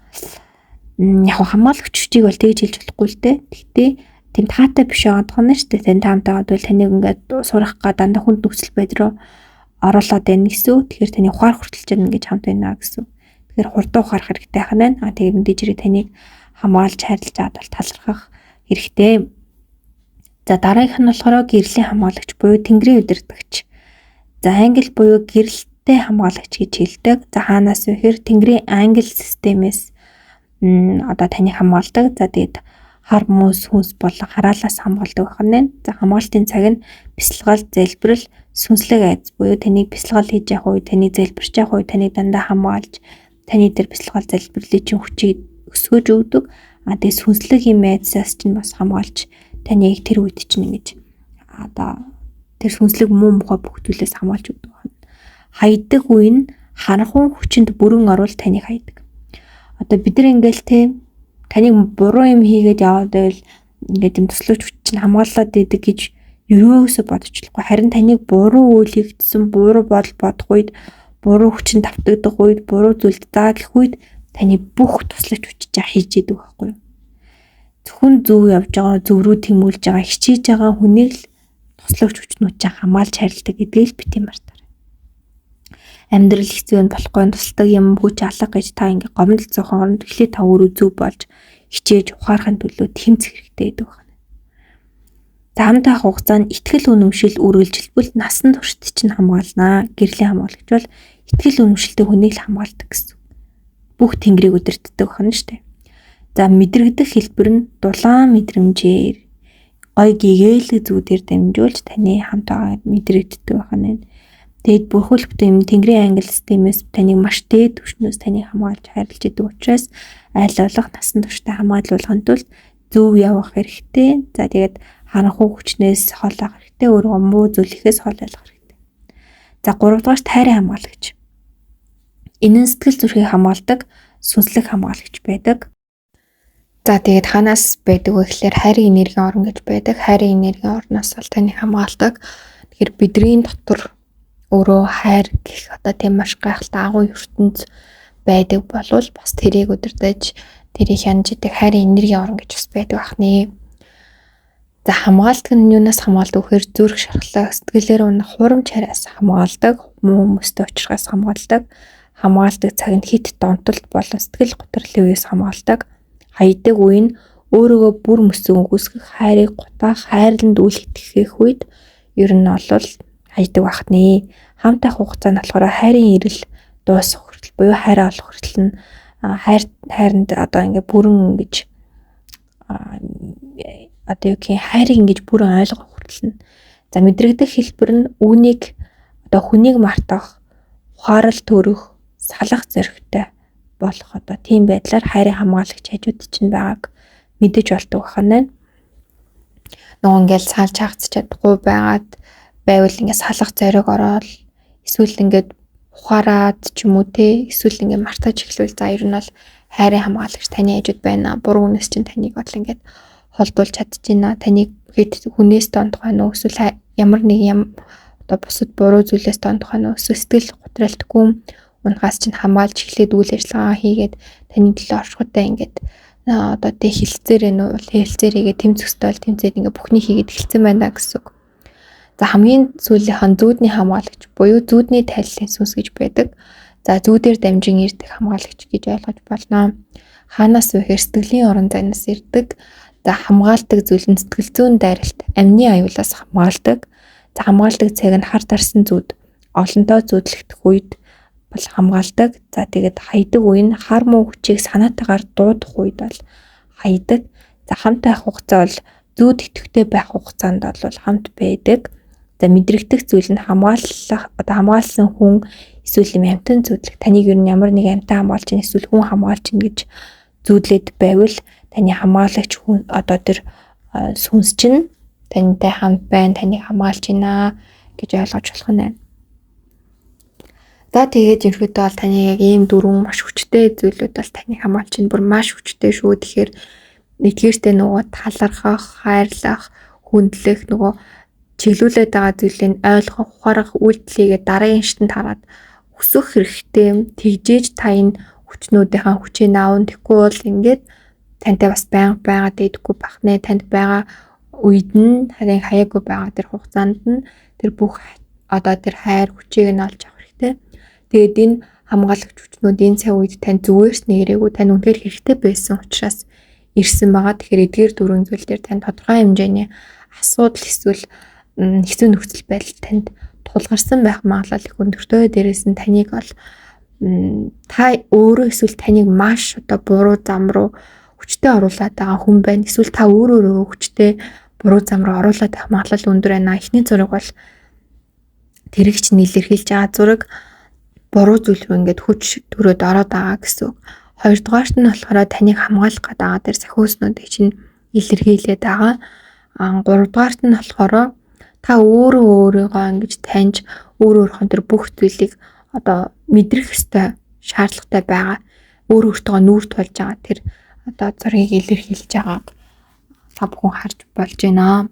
яг хамгаалагч хүчийг бол тэгж хэлж болохгүй л дээ. Гэхдээ тийм таатай биш байгаа нь шүү дээ. Тань таамтайгаа бол таныг ингээд сурах га дандаа хүнд нөхцөл байдруу оруулаад байна гэсэн. Тэгэхээр таны ухаар хүртэлж байна гэж хамт байна гэсэн. Тэгэхээр хурдан ухаарах хэрэгтэй ханаа. Тэгээд мэдээж хэрэг таныг хамгаалж хайрлаж аваад бол талархах хэрэгтэй. За дараагийнх нь болохоор гэрлийн хамгаалагч буюу тэнгэрийн удирдагч. За англи буюу гэрэлтэй хамгаалагч гэж хэлдэг. За хаанаас вэ гэхээр тэнгэрийн англи системээс одоо таныг хамгаалдаг. За тэгээд хар мөс хүнс болон хараалаас хамгаалдаг байна. За хамгаалтын цаг нь бясалгал, залбирал, сүнслэг айдас буюу таныг бясалгал хийж явах үед, таныг залбирч явах үед таныг дандаа хамгаалж, таны дээр бясалгал, залбирлын чинь хүчийг өсгөж өгдөг. Тэгээд сүнслэг юм айдасаас чинь бас хамгаалж таныг тэр үед чинь ингэж одоо тэр сүнслэг муу мухай бүх зүйлээс хамгаалж өгдөг байна. Хайдаг үе нь харанхуй хүчинд бүрэн орвол таныг хайдаг. Одоо бид нар ингээл те таныг буруу юм хийгээд яваад байвал ингээд юм туслууч хүч чинь хамгаалаад идэг гэж ерөөсө бодчихлохгүй. Харин таныг буруу үйл хийгдсэн, буруу бодол бодох үед, буруу хүчин давтагдах үед, буруу зүйлд заа гэх үед таны бүх туслаж хүчиж хийж идэг байхгүй юу? Зөвхөн зөв явж байгаа, зөв рүү тэмүүлж байгаа, хичээж байгаа хүнийг л туслагч хүчнүүд хамгаалж харилдаг гэдгийг л бити мартаарай. Амьдрал хэцүү болохгүй тусдаг юм хүч алга гэж та ингээ гомдол зовхон оронд эхлээд та өөрөө зөв болж хичээж ухаарахын төлөө тэмцэх хэрэгтэй гэдэг байна. За хамтаа хугацаанд итгэл үнэмшил үргэлжилбэл насан туршид чинь хамгаалнаа. Гэрлийн хамгаалагч бол итгэл үнэмшилтэй хүнийг л хамгаалдаг гэсэн. Бүх тэнгэрийг удирддаг байна шүү дээ. За мэдрэгдэх хэлбэр нь дулаан мэдрэмжээр гой гэгээлэг зүүдээр дамжуулж таны хамтаагаар мэдрэгддэг байна. Тэгэд бүрхүүлбэтэй юм Тэнгэрийн англи системээс таныг маш дээд түвшнөөс таныг хамгаалж хайрлаж идэг учраас айл болох насан туршдаа хамгаалуулахын тулд зөв явах хэрэгтэй. За тэгээд харанхуй хүчнээс хол авах хэрэгтэй. Өөрөө муу зүйлээс хол ойлгох хэрэгтэй. За 3 дугаарт тайрын хамгаалагч. Энэ нь сэтгэл зүрхийг хамгаалдаг сүнслэг хамгаалагч байдаг. За тэгээд ханаас байдаг вэ гэхээр хайрын энергийн орн гэж байдаг. Хайрын энергийн орноос бол таныг хамгаалдаг. Тэгэхээр бидний дотор өөрөө хайр гэх одоо тийм маш гайхалтай агуу ертөнц байдаг болвол бас тэрийг удирдах, тэрийг хянаж идэг хайрын энергийн орн гэж бас байдаг бахны. За хамгаалдаг нь юунаас хамгаалдаг вэхээр зүрх шархлаа, сэтгэлээр унах хурамч хараас хамгаалдаг, муу хүмүүстэй уулзахаас хамгаалдаг, хамгаалдаг цагт хит донтолт болон сэтгэл готрлын үеэс хамгаалдаг, хайдаг үе нь өөрийгөө бүр мөсөн үгүйсгэх, хайрыг гутаах, хайрланд үл итгэх үед ер нь олвол хайдаг бахны. Хамтаа хугацаанд болохоор хайрын ирэл дуусах хүртэл буюу хайраа олох хүртэл нь хайранд одоо ингээ бүрэн ингэж одоо юу гэх хайрыг ингэж бүрэн ойлгох хүртэл нь за мэдрэгдэх хэлбэр нь үүнийг одоо хүнийг мартах, ухаарал төрөх, салах зоригтой болох одоо тийм байдлаар хайрын хамгаалагч хажууд чинь байгааг мэдэж болдог байна. Нөгөө ингээл салж хаагц чадахгүй байгаад байвал ингээ салах зориг ороод эсвэл ингээд ухаарад ч юм уу те эсвэл ингээ мартаж эхлүүл за ер нь бол хайрын хамгаалагч таны хажууд байна. Буруу хүнээс чинь таныг бол ингээд холдуулж чадчихна. Таныг хэд хүнээс дондох байна уу эсвэл ямар нэг одоо бусад буруу зүйлээс дондох байна уу эсвэл сэтгэл готролтгүй унахаас чинь хамгаалж эхлээд үйл ажиллагаа хийгээд таны төлөө оршихуйтай ингээд одоо тэг хилцээр энэ бол хэлцээр хийгээд тэмцэхтэй бол тэмцээд ингээ бүхний хийгээд эхэлсэн байна гэсэн үг. За хамгийн сүүлийнхэн зүүдний хамгаалагч буюу зүүдний тайллын сүнс гэж байдаг. За зүүдээр дамжин ирдэг хамгаалагч гэж ойлгож болно. Хаанаас вэ гэхээр сэтгэлийн орон зайнаас ирдэг. За хамгаалдаг зүйл нь сэтгэл зүйн дайралт, амны аюулаас хамгаалдаг. За хамгаалдаг цаг нь хар тарсан зүүд, олонтоо зүүдлэгдэх үед бол хамгаалдаг. За тэгээд хайдаг үе нь хар муу хүчийг санаатаагаар дуудах үед бол хайдаг. За хамт байх хугацаа бол зүүд идэвхтэй байх хугацаанд бол хамт байдаг. За мэдрэгдэх зүйл нь хамгаалсан хүн эсвэл амтан зүүдлэг таныг ер нь ямар нэг амтан хамгаалж чинь эсвэл хүн хамгаалж чинь гэж зүүдлээд байвал таны хамгаалагч хүн одоо тэр сүнс чинь тантай хамт байна, таныг хамгаалж байна гэж ойлгож болох нь. За тэгээд ерөөдөө бол таны яг ийм дөрвөн маш хүчтэй зүйлүүд бол таныг хамгаалж чинь бүр маш хүчтэй шүү. Тэгэхээр нэгдүгээртээ нөгөө талархах, хайрлах, хүндлэх нөгөө чиглүүлээд байгаа зүйлийг ойлгох, ухаарах үйлдэлийгээ дараагийн шатнд хараад өсөх хэрэгтэй. Тэгжээж та энэ хүчнүүдийн хүчийг аавн тэгэхгүй бол ингээд тантай бас байгаад идэггүй байх нэ. Танд байгаа үед нь харин хаяагүй байгаа тэр хугацаанд нь тэр бүх одоо тэр хайр хүчийг нь олж авах хэрэгтэй. Тэгээд энэ хамгаалагч хүчнүүд энэ цаг үед тань зүгээрс нэрээгүй тань үнээр хэрэгтэй байсан учраас ирсэн байгаа. Тэгэхээр эдгээр дөрвөн зүйл дээр тань тодорхой хэмжээний асуудал эсвэл хэцүү нөхцөл байдал танд тулгарсан байх магадлал их өндөртэй. Дээрээс нь таныг бол та өөрөө эсвэл таныг маш одоо буруу зам руу хүчтэй оруулаад байгаа хүн байна. Эсвэл та өөрөө хүчтэй буруу зам руу оруулаад байх магадлал өндөр байна. Эхний зураг бол тэрэгч нийлэрхийлж байгаа зураг буруу зүйл рүү ингээд хүч төрөөд ороод байгаа гэсэн үг. Хоёрдугаарт нь болохоор таныг хамгаалах гэдэг байгаа дээр сахиуснуудыг чинь илэрхийлээд байгаа. Гуравдугаарт нь болохоор та өөрийгөө ингэж таньж өөрийнхөө тэр бүх зүйлийг одоо мэдрэх ёстой шаардлагатай байгаа. Өөртөө нүүр тулж байгаа тэр одоо зургийг илэрхийлж байгааг та бүхэн харж болж байна.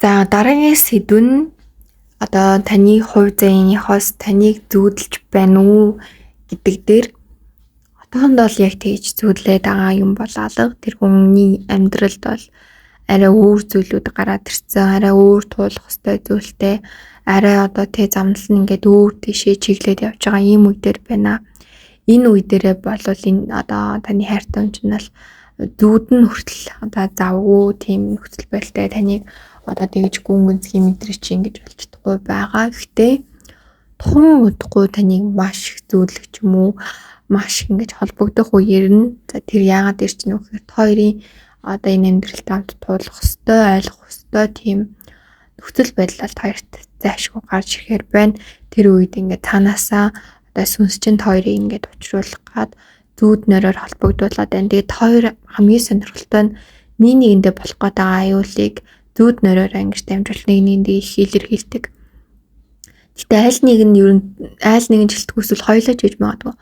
За дараагийн сэдв нь одоо таны хувь заяаныхоос таныг зүүдэлж байна уу гэдэг дээр одоохондоо л яг тэгж зүүдлээд байгаа юм бол алга тэр хүний амьдралд бол арай өөр зүйлүүд гараад ирсэн, арай өөр туулах ёстой зүйлтэй, арай одоо тий замнал нь ингээд өөр тийшээ чиглээд явж байгаа ийм үе дээр байна. Энэ үе дээрээ бол энэ одоо таны хайртай хүн чинь л зүүдэн хүртэл одоо завгүй тийм нөхцөл байдалтай таныг одоо тэгж гүнгэнцгийн мэдрэж ингэж болж чадахгүй байгаа. Гэхдээ тухайн удахгүй таныг маш их зүүдлэх юм уу, маш их ингэж холбогдох үеэр нь тэр яагаад ирж байна вэ гэхээр та хоёрын одоо энэ амьдралд хамт туулах ёстой, ойлгох ёстой тийм нөхцөл байдал та хоёрт зайшгүй гарч ирэхээр байна. Тэр үед ингээд цаанаасаа одоо сүнс чинь та хоёрыг ингээд учруулах гад зүүд нөрөөр холбогдуулаад байна. Тэгээд та хоёр хамгийн сонирхолтой нь нэг нэгэндээ болох гэдэг аюулыг зүүд нөрөөр ангиж дамжуулах нэг нэгэндээ их илэрхийлдэг. Гэтэ аль нэг нь ер нь аль нэгэн жилтгүүс бол хоёулаа ч гэж магадгүй.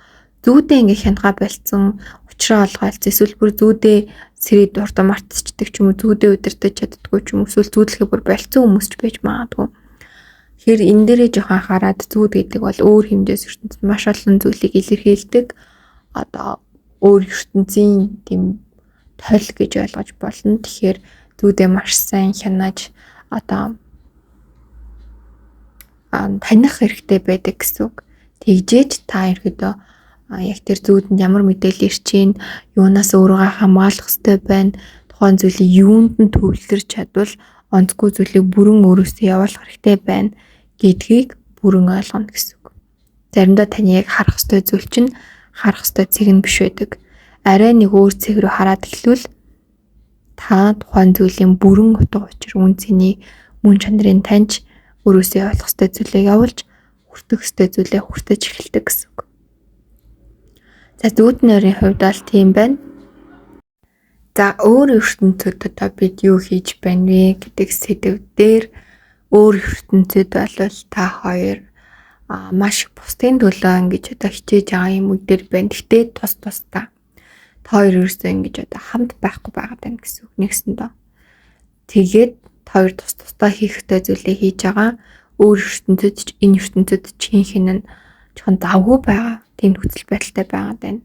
Зүүдээ ингээд хянгаа болцсон учраа олгоолц эсвэл бүр зүүдээ сэрээд дурдсан мартчихдаг ч юм уу, зүүдээ удирдах чаддгүй ч юм уу, эсвэл зүүдлэхээ бүр болцсон хүмүүс ч байж магадгүй. Тэгэхээр энэ дээрээ жоохон анхаарад зүүд гэдэг бол өөр хэмжээс ертөнцид маш олон зүйлийг илэрхийлдэг. Одоо өөр ертөнцийн тийм тойл гэж ойлгож болно. Тэгэхээр зүүдээ маш сайн хянаж одоо таних хэрэгтэй байдаг гэсэн үг. Тэгжээж та ерөөдөө яг тэр зүүдэнд ямар мэдээлэл ирж чинь юунаас өөрийгөө хамгаалах хэрэгтэй байна. Тухайн зүйлийг юунд нь төвлөрч чадвал онцгүй зүйлийг бүрэн өөрөөсөө явуулах хэрэгтэй байна гэдгийг бүрэн ойлгоно гэсэн үг. Заримдаа таны яг харах ёстой зүйл чинь харах ёстой цэг нь биш байдаг. Арай нэг өөр цэг рүү хараад эхлүүл та тухайн зүйлийн бүрэн утга учир үн цэнийг мөн чанарыг таньж өөрөөсөө явуулах ёстой зүйлээ явуулж хүртэх ёстой зүйлээ хүртэж эхэлдэг гэсэн үг. За зүүднэрийн хувьд бол тийм байна. За өөр ертөнцид одоо бид юу хийж байна вэ гэдэг сэдв дээр өөр ертөнцид бол та хоёр маш их бусдын төлөө ингэж одоо хичээж байгаа юм уу дээр байна. Гэтэ тус тусдаа та хоёр ерөөсөө ингэж одоо хамт байхгүй байгаад байна гэсэн үг нэгсэндээ. Тэгээд та хоёр тус тусдаа хийх ёстой зүйлээ хийж байгаа. Өөр ертөнцид ч энэ ертөнцид чихийнх нь жоохон завгүй байгаа. Тийм нөхцөл байдалтай байгаад байна.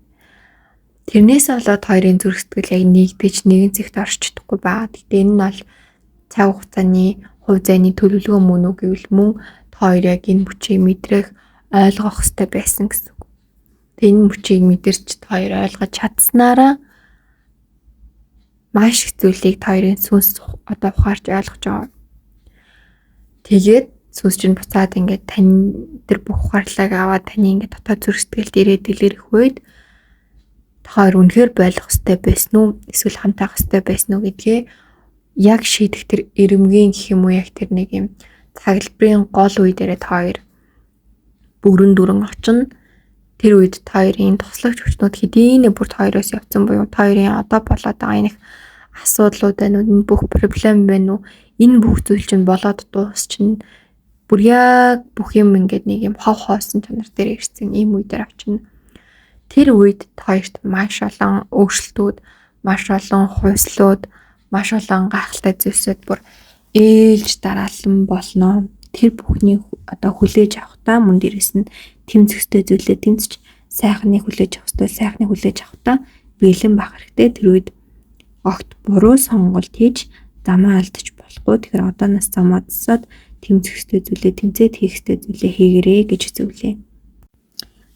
Тэрнээс болоод хоёрын зүрх сэтгэл яг нэгдэж нэгэн зэгт орж чадахгүй байгаа. Гэтэ энэ нь бол цаг хугацааны хувь зайны төлөвлөгөө мөн үү гэвэл мөн та хоёр яг энэ мөчийг мэдрэх ойлгох хэрэгтэй байсан гэсэн үг. Тэгээ энэ мөчийг мэдэрч та хоёр ойлгож чадсанараа маш их зүйлийг та хоёрын сүнс одоо ухаарч ойлгож байгаа. Тэгээд сүнс чинь буцаад ингээд тань тэр бүх ухаарлыг аваад таны ингээд дотоод зүрх сэтгэлд ирээд илэрх үед та хоёр үнэхээр болох хэрэгтэй байсан уу? Эсвэл хамтаах хэрэгтэй байсан уу гэдгээ яг шийдэх тэр эрэмгийн гэх юм уу яг тэр нэг юм цаглбарын гол үе дээрээ та хоёр бүрэн дүрэн очино. Тэр үед та хоёрын туслагч хүчнүүд хэдийнэ бүр та хоёроос явцсан буюу та хоёрын одоо болоод байгаа энэ асуудлууд байна уу? Энэ бүх проблем байна уу? Энэ бүх зүйл чинь болоод дуусчихна. Бүр яг бүх юм ингээд нэг юм хов хоосон чанар дээр ирсэн ийм үе дээр очино. Тэр үед та хоёрт маш олон өөрчлөлтүүд, маш олон хувьслууд, маш олон гайхалтай зүйлсүүд бүр ээлж дараалан болно. Тэр бүхнийг одоо хүлээж авахтаа мөн дээрэс нь тэмцэхтэй зүйлээ тэмцэж сайхныг хүлээж авах ёстой, сайхныг хүлээж авахтаа бэлэн байх хэрэгтэй. Тэр үед огт буруу сонголт хийж замаа алдаж болохгүй. Тэгэхээр одооноос замаа засаад тэмцэхтэй зүйлээ тэмцээд хийхтэй зүйлээ хийгэрээ гэж зөвлөе.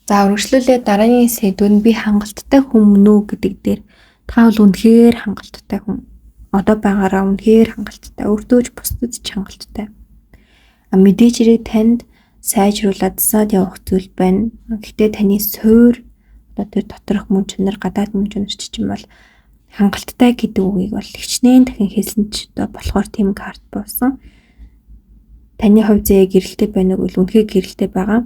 За үргэлжлүүлээ дараагийн сэдвүүд би хангалттай хүн үү гэдэг дээр та бол үнэхээр хангалттай хүн. Одоо байгаараа үнэхээр хангалттай, өөртөө ч бусдад ч хангалттай. Мэдээж хэрэг танд сайжруулад засаад явах зүйл байна. Гэхдээ таны суур одоо тэр доторх мөн чанар, гадаад мөн чанар ч юм бол хангалттай гэдэг үгийг бол хичнээн дахин хэлсэн ч одоо болохоор тийм карт буусан. Таны хувь зээ гэрэлтэй байна уу гэвэл үнэхээр гэрэлтэй байгаа.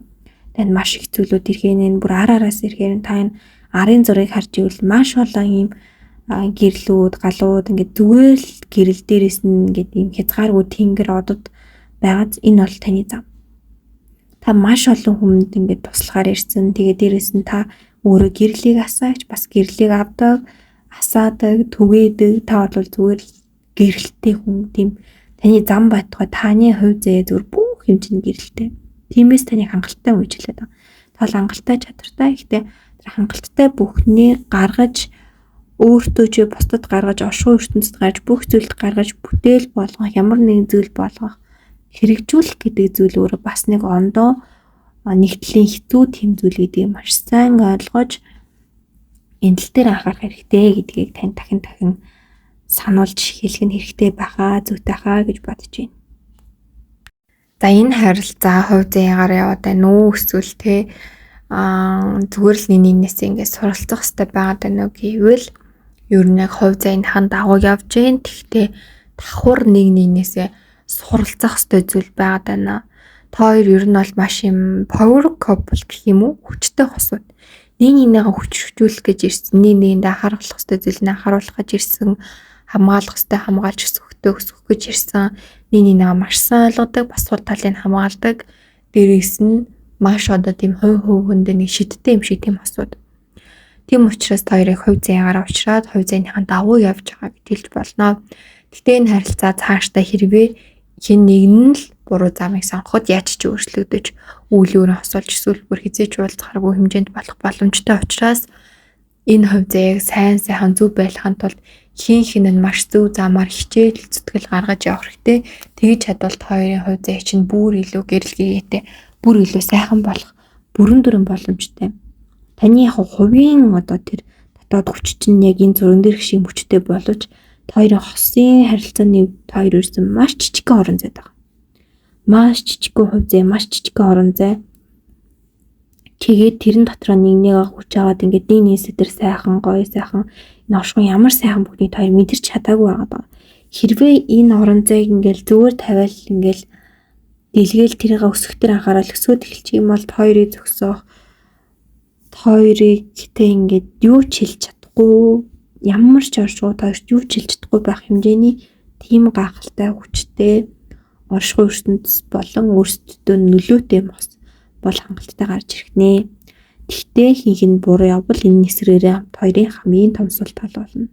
Танд маш их зүйлүүд ирэхээ бүр араас ирэхээр та энэ арын зургийг харж ивэл маш олон юм гэрлүүд, галууд ингээд зүгээр л гэрэл дээрээс нь ингээд юм хязгааргүй тэнгэр одод байгааз энэ бол таны зам. Та маш олон хүнд ингээд туслахаар ирсэн. Тэгээ дээрээс нь та өөрөө гэрлийг асаач, бас гэрлийг авдаг, асаадаг, түгээдэг. Та бол зүгээр гэрэлтэй хүн, тийм Таны зам байтугай таны хувь заяа зүгээр бүх хэмжээнд гэрэлтэй. Тиймээс таны хангалттай үеж хэлээд байна. Тэгвэл хангалттай чадвартай ихтэй тэр хангалттай бүхнийг гаргаж өөртөө ч бусдад гаргаж оршихуй ертөнцид гарч бүх зүйлд гаргаж бүтээл болгох ямар нэгэн зүйл болгох хэрэгжүүлэх гэдэг зүйл өөрөө бас нэг ондоо нэгдлийн хэцүү тийм зүйл гэдгийг маш сайн ойлгож энэ тал дээр анхаарах хэрэгтэй гэдгийг тань дахин сануулж хэлэх нь хэрэгтэй байхаа зүйтэй хаа гэж бодож байна. За энэ харилцаа хувь заяагаар яваад байна уу эсвэл зүгээр л нэгнээс ингэ суралцах хэрэгтэй байгаад байна уу гэвэл ер нь яг хувь заяаныхан дагуу явж гин. Тэгтээ давхар нэгнээсээ суралцах хэрэгтэй зүйл байгаад байна. Та хоёр ер нь бол маш юм power couple гэх юм уу? Хүчтэй хосууд. Нэгнийгээ хүчрхжүүлэх гэж ирсэн. Нэгэндээ анхааруулах хэрэгтэй зүйл нь анхааруулах гэж ирсэн. Хамгаалах хэрэгтэй хамгаалж өсгөх гэж ирсэн. Нэгнийгээ маш сайн ойлгодог, бас сул талыг хамгаалдаг. Дээрээс нь маш одоо тийм хувь-хувьд нэг шидтэй юм шиг тийм хосууд. Тийм учраас та хоёрыг хувь заяагаараа уулзраад хувь заяаныхан дагуу явж байгаа гэж хэлж болно. Гэхдээ энэ харилцаа цаашдаа хэрвээ хэн нэгэн л буруу замыг сонгоход яаж ч өөрчлөгдөж үйл өөрө хосолж эсвэл бүр хизээч уулзахааргүй хэмжээнд болох боломжтой учраас энэ хувь заяаг сайн зөв байлгахын тулд хин нь маш зөв замаар хичээл зүтгэл гаргаж явах хэрэгтэй. Тэгж чадвал та хоёрын хувь заяа чинь бүр илүү гэрэл гээтэй, бүр илүү сайхан болох бүрэн дүрэн боломжтой. Таны яг хувийн одоо тэр дотоод хүч чинь яг энэ зурган дээр шиг хүчтэй боловч та хоёрын хосын харилцааны та хоёр ирсэн маш жижигхэн орон зай байгаа. Маш жижигхэн хувь зай, маш жижигхэн орон зай. Тэгээд тэрэн дотроо нэгнийгээ хүч аваад ингээд нэгнээс тэр сайхан гоё сайхан энэ оршихуй ямар сайхан бүхний та хоёр мэдэрч чадаагүй байгаа. Хэрвээ энэ орон зайг ингээд зүгээр тавиал ингээд дэлгээл тэрийг өсгөхтөр анхаарал өсгөөд эхэлчих юм бол та хоёрыг зөксөх та хоёрыг гэтээ ингээд юу ч хэлж чадахгүй ямар ч оршихуй та хоёрт юу ч хэлж чадахгүй байх хэмжээний тийм гахалтай хүчтэй оршихуй ертөнцийн болон өөрсдөө нөлөөтэй мос бол хангалттай гарч ирэх нэ. Тэгтээ хийх нь буруу явбал энэ нэсрээрээ хоёрын хамгийн том сул тал болно.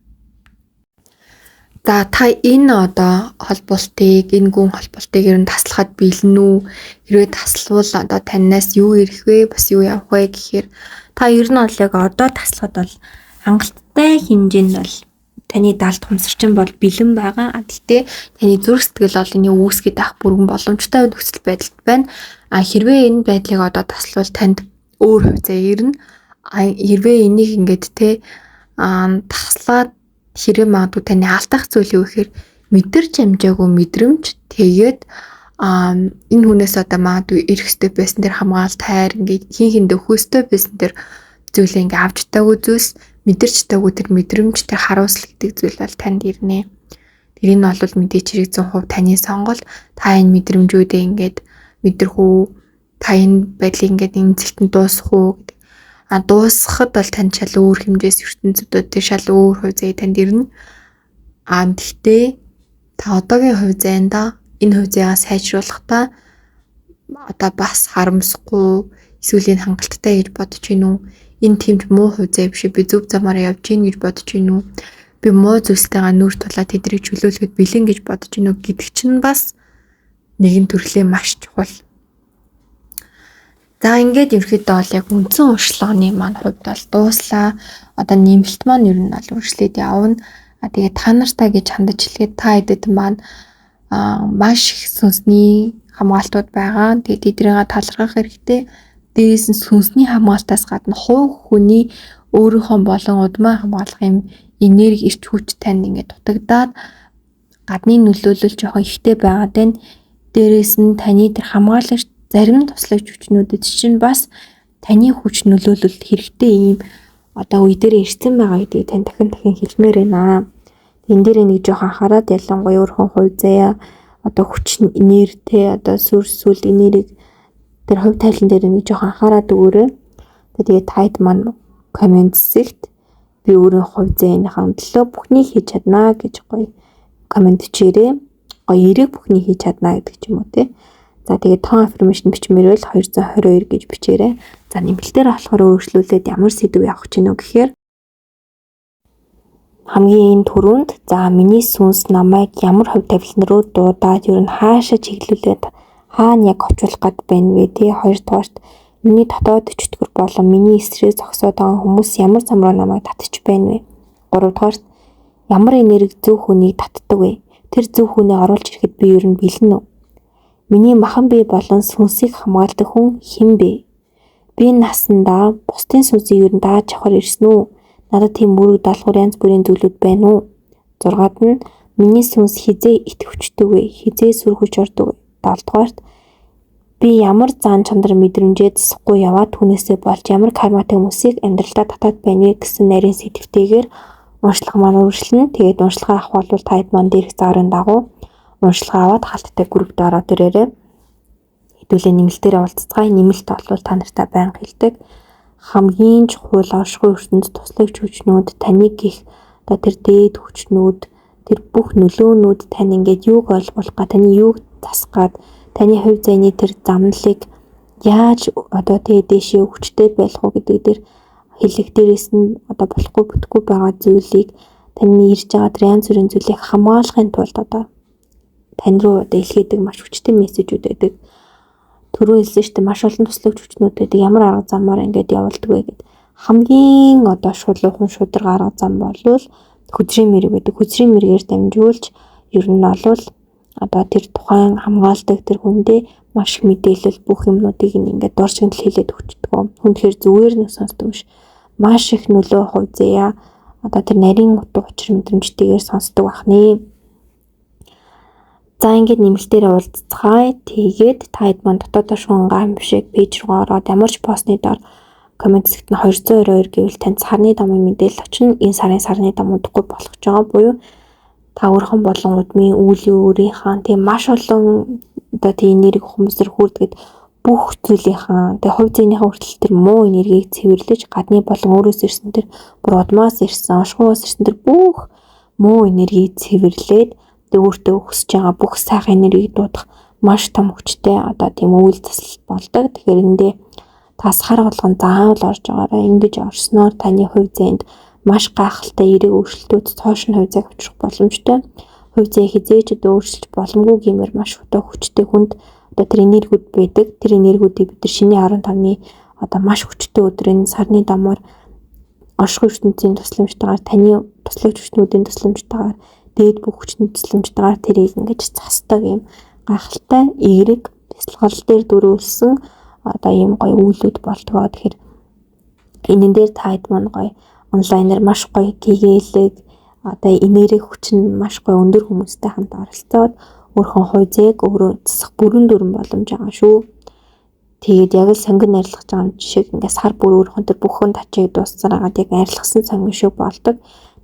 За та энэ одоо холболтыг, энэ гүн холболтыг ер нь таслахад бэлэн үү? Хэрвээ таславал одоо танаас юу ирэх вэ? Бас юу явах вэ гэхээр та ер нь бол яг одоо таслахад бол хангалттай хэмжээнд бол таны даалт хумсарчин бол бэлэн байгаа. Гэхдээ таны зүрх сэтгэл бол энэ үүсгээд авах бүрэн боломжтой нөхцөл байдалд байна. Хэрвээ энэ байдлыг одоо таславал танд өөр хувь заяа ирнэ. Хэрвээ энийг ингээд таслаад хэрэг магадгүй таны алдах зүйл юу гэхээр мэдэрч амжаагүй мэдрэмж тэгээд энэ хүнээс одоо магадгүй ирэх ёстой байсан тэр хамгаалт хайр ингээд хин өгөх ёстой байсан тэр зүйлээ ингээд авч таагүй зүйлс мэдэрч таагүй тэр мэдрэмж тэр харуулсал гэдэг зүйл бол танд ирнэ. Тэр энэ бол мэдээч хэрэг 100% таны сонголт. Та энэ мэдрэмжүүдээ ингээд мэдрэх үү? Та энэ байдлыг ингээд энэ зэлтэнд дуусгах уу гэдэг. Дуусгахад бол тань шал өөр хэмжээс ертөнцөдөд тэр шал өөр хувь заяа танд ирнэ. Гэхдээ та одоогийн хувь заяанда энэ хувь заяагаа сайжруулахдаа одоо бас харамсахгүй эсвэл энэ хангалттай гэж бодож гин үү? Энэ тиймд муу хувь заяа биш би зөв замаар явж гин гэж бодож гин үү? Би муу зүйлстэйгээ нүүр тулаад тэдрийг чөлөөлөхөд бэлэн гэж бодож гин үү гэдэг чинь бас нэгэн төрлийн маш чухал. За ингээд ерөөхдөө бол яг үндсэн уршлагын маань хувьд бол дууслаа. Одоо нэмэлт маань ер нь бол үргэлжлээд явна. Тэгээд та нартай гэж хандаж хэлгээд та хэдэд маань маш их сүнсний хамгаалтууд байгаа. Тэгээд эдрийгээ талархах хэрэгтэй. Дээрээс нь сүнсний хамгаалтаас гадна хувь хүний өөрийнхөө болон удмаа хамгаалах юм энерги ирч хүч танд ингээд дутагдаад гадны нөлөөлөл жоохон ихтэй байгаад байна. Дээрээс нь таны тэр хамгаалагч зарим туслагч хүчнүүдэд чинь бас таны хүч нөлөөлөлт хэрэгтэй юм одоо үе дээр ирсэн байгаа гэдгийг тань дахин хэлмээр байна. Тэн дээр нэг жоохон анхаарал ялангуяа өөрхөн хувь заяа одоо хүч энергитэй одоо сүл энерги тэр хувь тайлан дээр нэг жоохон анхаарал өгөөрэй. Тэгээд тайд маань комент зэгт би өөрийн хувь заяаныхаа төлөө бүхнийг хийж чаднаа гэж гоё комент чирээ. Гоё эрэг бүхнийг хийж чаднаа гэдэг ч юм уу те. За тэгээд тон аффирмашн бичмээр бол 222 гэж бичээрэй. За нэмэлтээр болохоор өөрчлүүлээд ямар сэдв явах гэж гинөө гэхээр хамгийн түрүүнд за миний сүнс намайг ямар хөв тавилан руу дуудаад ер нь хаашаа чиглүүлээд хаана яг очуулах гээд байна вэ тий. Хоёрдугаарт миний дотоод чөтгөр болон миний эсрэг зогсоод байгаа хүмүүс ямар замраа намайг татчих байна вэ? Гуравдугаарт ямар энерги зөв хүнийг татдаг вэ? Тэр зөв хүнээ оруулж ирэхэд би ер нь бэлэн үү? Миний махан бие болон сүнсийг хамгаалдаг хүн хэн бэ? Би насандаа бусдын сүнсийг ер нь дааж авахар ирсэн үү? Надад тийм мөрөг даалгавар янз бүрийн зүйлүүд байна уу? 6-аад нь миний сүнс хизээ итгэвчдэг вэ? Хизээ сүрхэж ордог вэ? 7-дугаарт би ямар зан чанар мэдрэмжээ засахгүй яваад хүнээсээ болж ямар карматай хүмүүсийг амьдралдаа татаад байна гэсэн нарийн сэтгэвтэйгээр уншлага маань үргэлжлэнэ. Тэгээд уншлагаа авах бол таад маань дээрх заарын дагуу уншлагаа аваад халттай группт ороод ирээрэй. Хэдүүлээ нэмэлтээр уулзцгаая. Нэмэлт бол та нартай байнга хэлдэг. Хамгийн чухал оршихуй ертөнд туслагч хүчнүүд таныг гих одоо тэр дээд хүчнүүд тэр бүх нөлөөнүүд тань ингээд юуг ойлгуулах га таны юуг засах гад таны хувь зайны тэр замналыг яаж одоо тэгээ дэшээ хүчтэй байх уу гэдэг дээр хэлэх дээрээс нь одоо болохгүй бүтэхгүй байгаа зүйлийг таны ирж байгаа тэр янз бүрийн зүйлийг хамгаалахын тулд одоо тань руу одоо илгээдэг маш хүчтэй мессежүүд байдаг. Түрүү хэлсэн шүү дээ маш олон туслагч хүчнүүд байдаг. Ямар арга замаар ингээд явуулдаг вэ гэд хамгийн одоо шулуухан шударга арга зам болвол хүзрийн мэрэг байдаг. Хүзрийн мэрэгээр дамжуулж ер нь олвол одоо тэр тухайн хамгаалдаг тэр хүндээ маш их мэдээлэл бүх юмнуудыг ингээд дуршигт хэлээд өгчдөг. Хүнхээр зүгээр нэг сонсдог биш. Маш их нөлөө хувь заяа одоо тэр нарийн утга учир мэдрэмжтэйгээр сонсдог бахны. За ингээд нэмэлтээр уулзцгаая. Тэгээд та хэд маань дотоод шуган гам бишэг пэйж руу ороод ямарч постны доор коммент хэсэгт нь 222 гэвэл танд сарны дамын мэдээлэл очно. Энэ сарын сарны дам удахгүй болох ч байгаа буюу та өөрхөн болон удмын үүлийн өөрийнхөө тийм маш олон одоо тийм энерги хүмүүсээр хүрдэгэд бүх зүйлийнхаа тэгээ хувь зээнийхээ хүртэл тэр муу энергийг цэвэрлэж гадны болон өөрөөс ирсэн тэр бүр удмаас ирсэн ашгуус ирсэн тэр бүх муу энергийг цэвэрлээд өөртөө өсөж байгаа бүх сайхан энергийг дуудах маш том хүчтэй одоо тийм үйл заслалт болдог. Тэгэхээр эндээ та сар болгон заавал орж байгаарай. Ингэж орсноор таны хувь зээнд маш гайхалтай эерэг өөрчлөлтүүд цоош нь хувь зээг авчрах боломжтой. Хувь зээг хизээж одоо өөрчилж боломгүй гэмээр маш одоо хүчтэй хүнд одоо тэр энергиуд байдаг. Тэр энергиудыг бид нар шинийн 15-ны одоо маш хүчтэй өдрийн сарны дамаар оршихуй ертөнцийн тусламжтайгаар таны туслагч хүчнүүдийн тусламжтайгаар дээд бүх хүчний тусламжтайгаар тэрийг ингэж засдаг юм гайхалтай эерэг бясалгал дээр дөрвөлсөн одоо ийм гоё үйлүүд болдгоо. Тэгэхээр энэ дээр таад маань гоё онлайнаар маш гоё гэгээлэг одоо энерги хүч нь маш гоё өндөр хүмүүстэй хамт оролцоод өөрхөн хувь зээг өөрөө засах бүрэн дүрэн боломж байгаа шүү. Тэгээд яг л сонгон арилгаж байгаа юм жишээг ингээд сар бүр өөрхөн тэр бүхэн тачиг дууссан агаад яг арилгасан сонгон шиг болдог.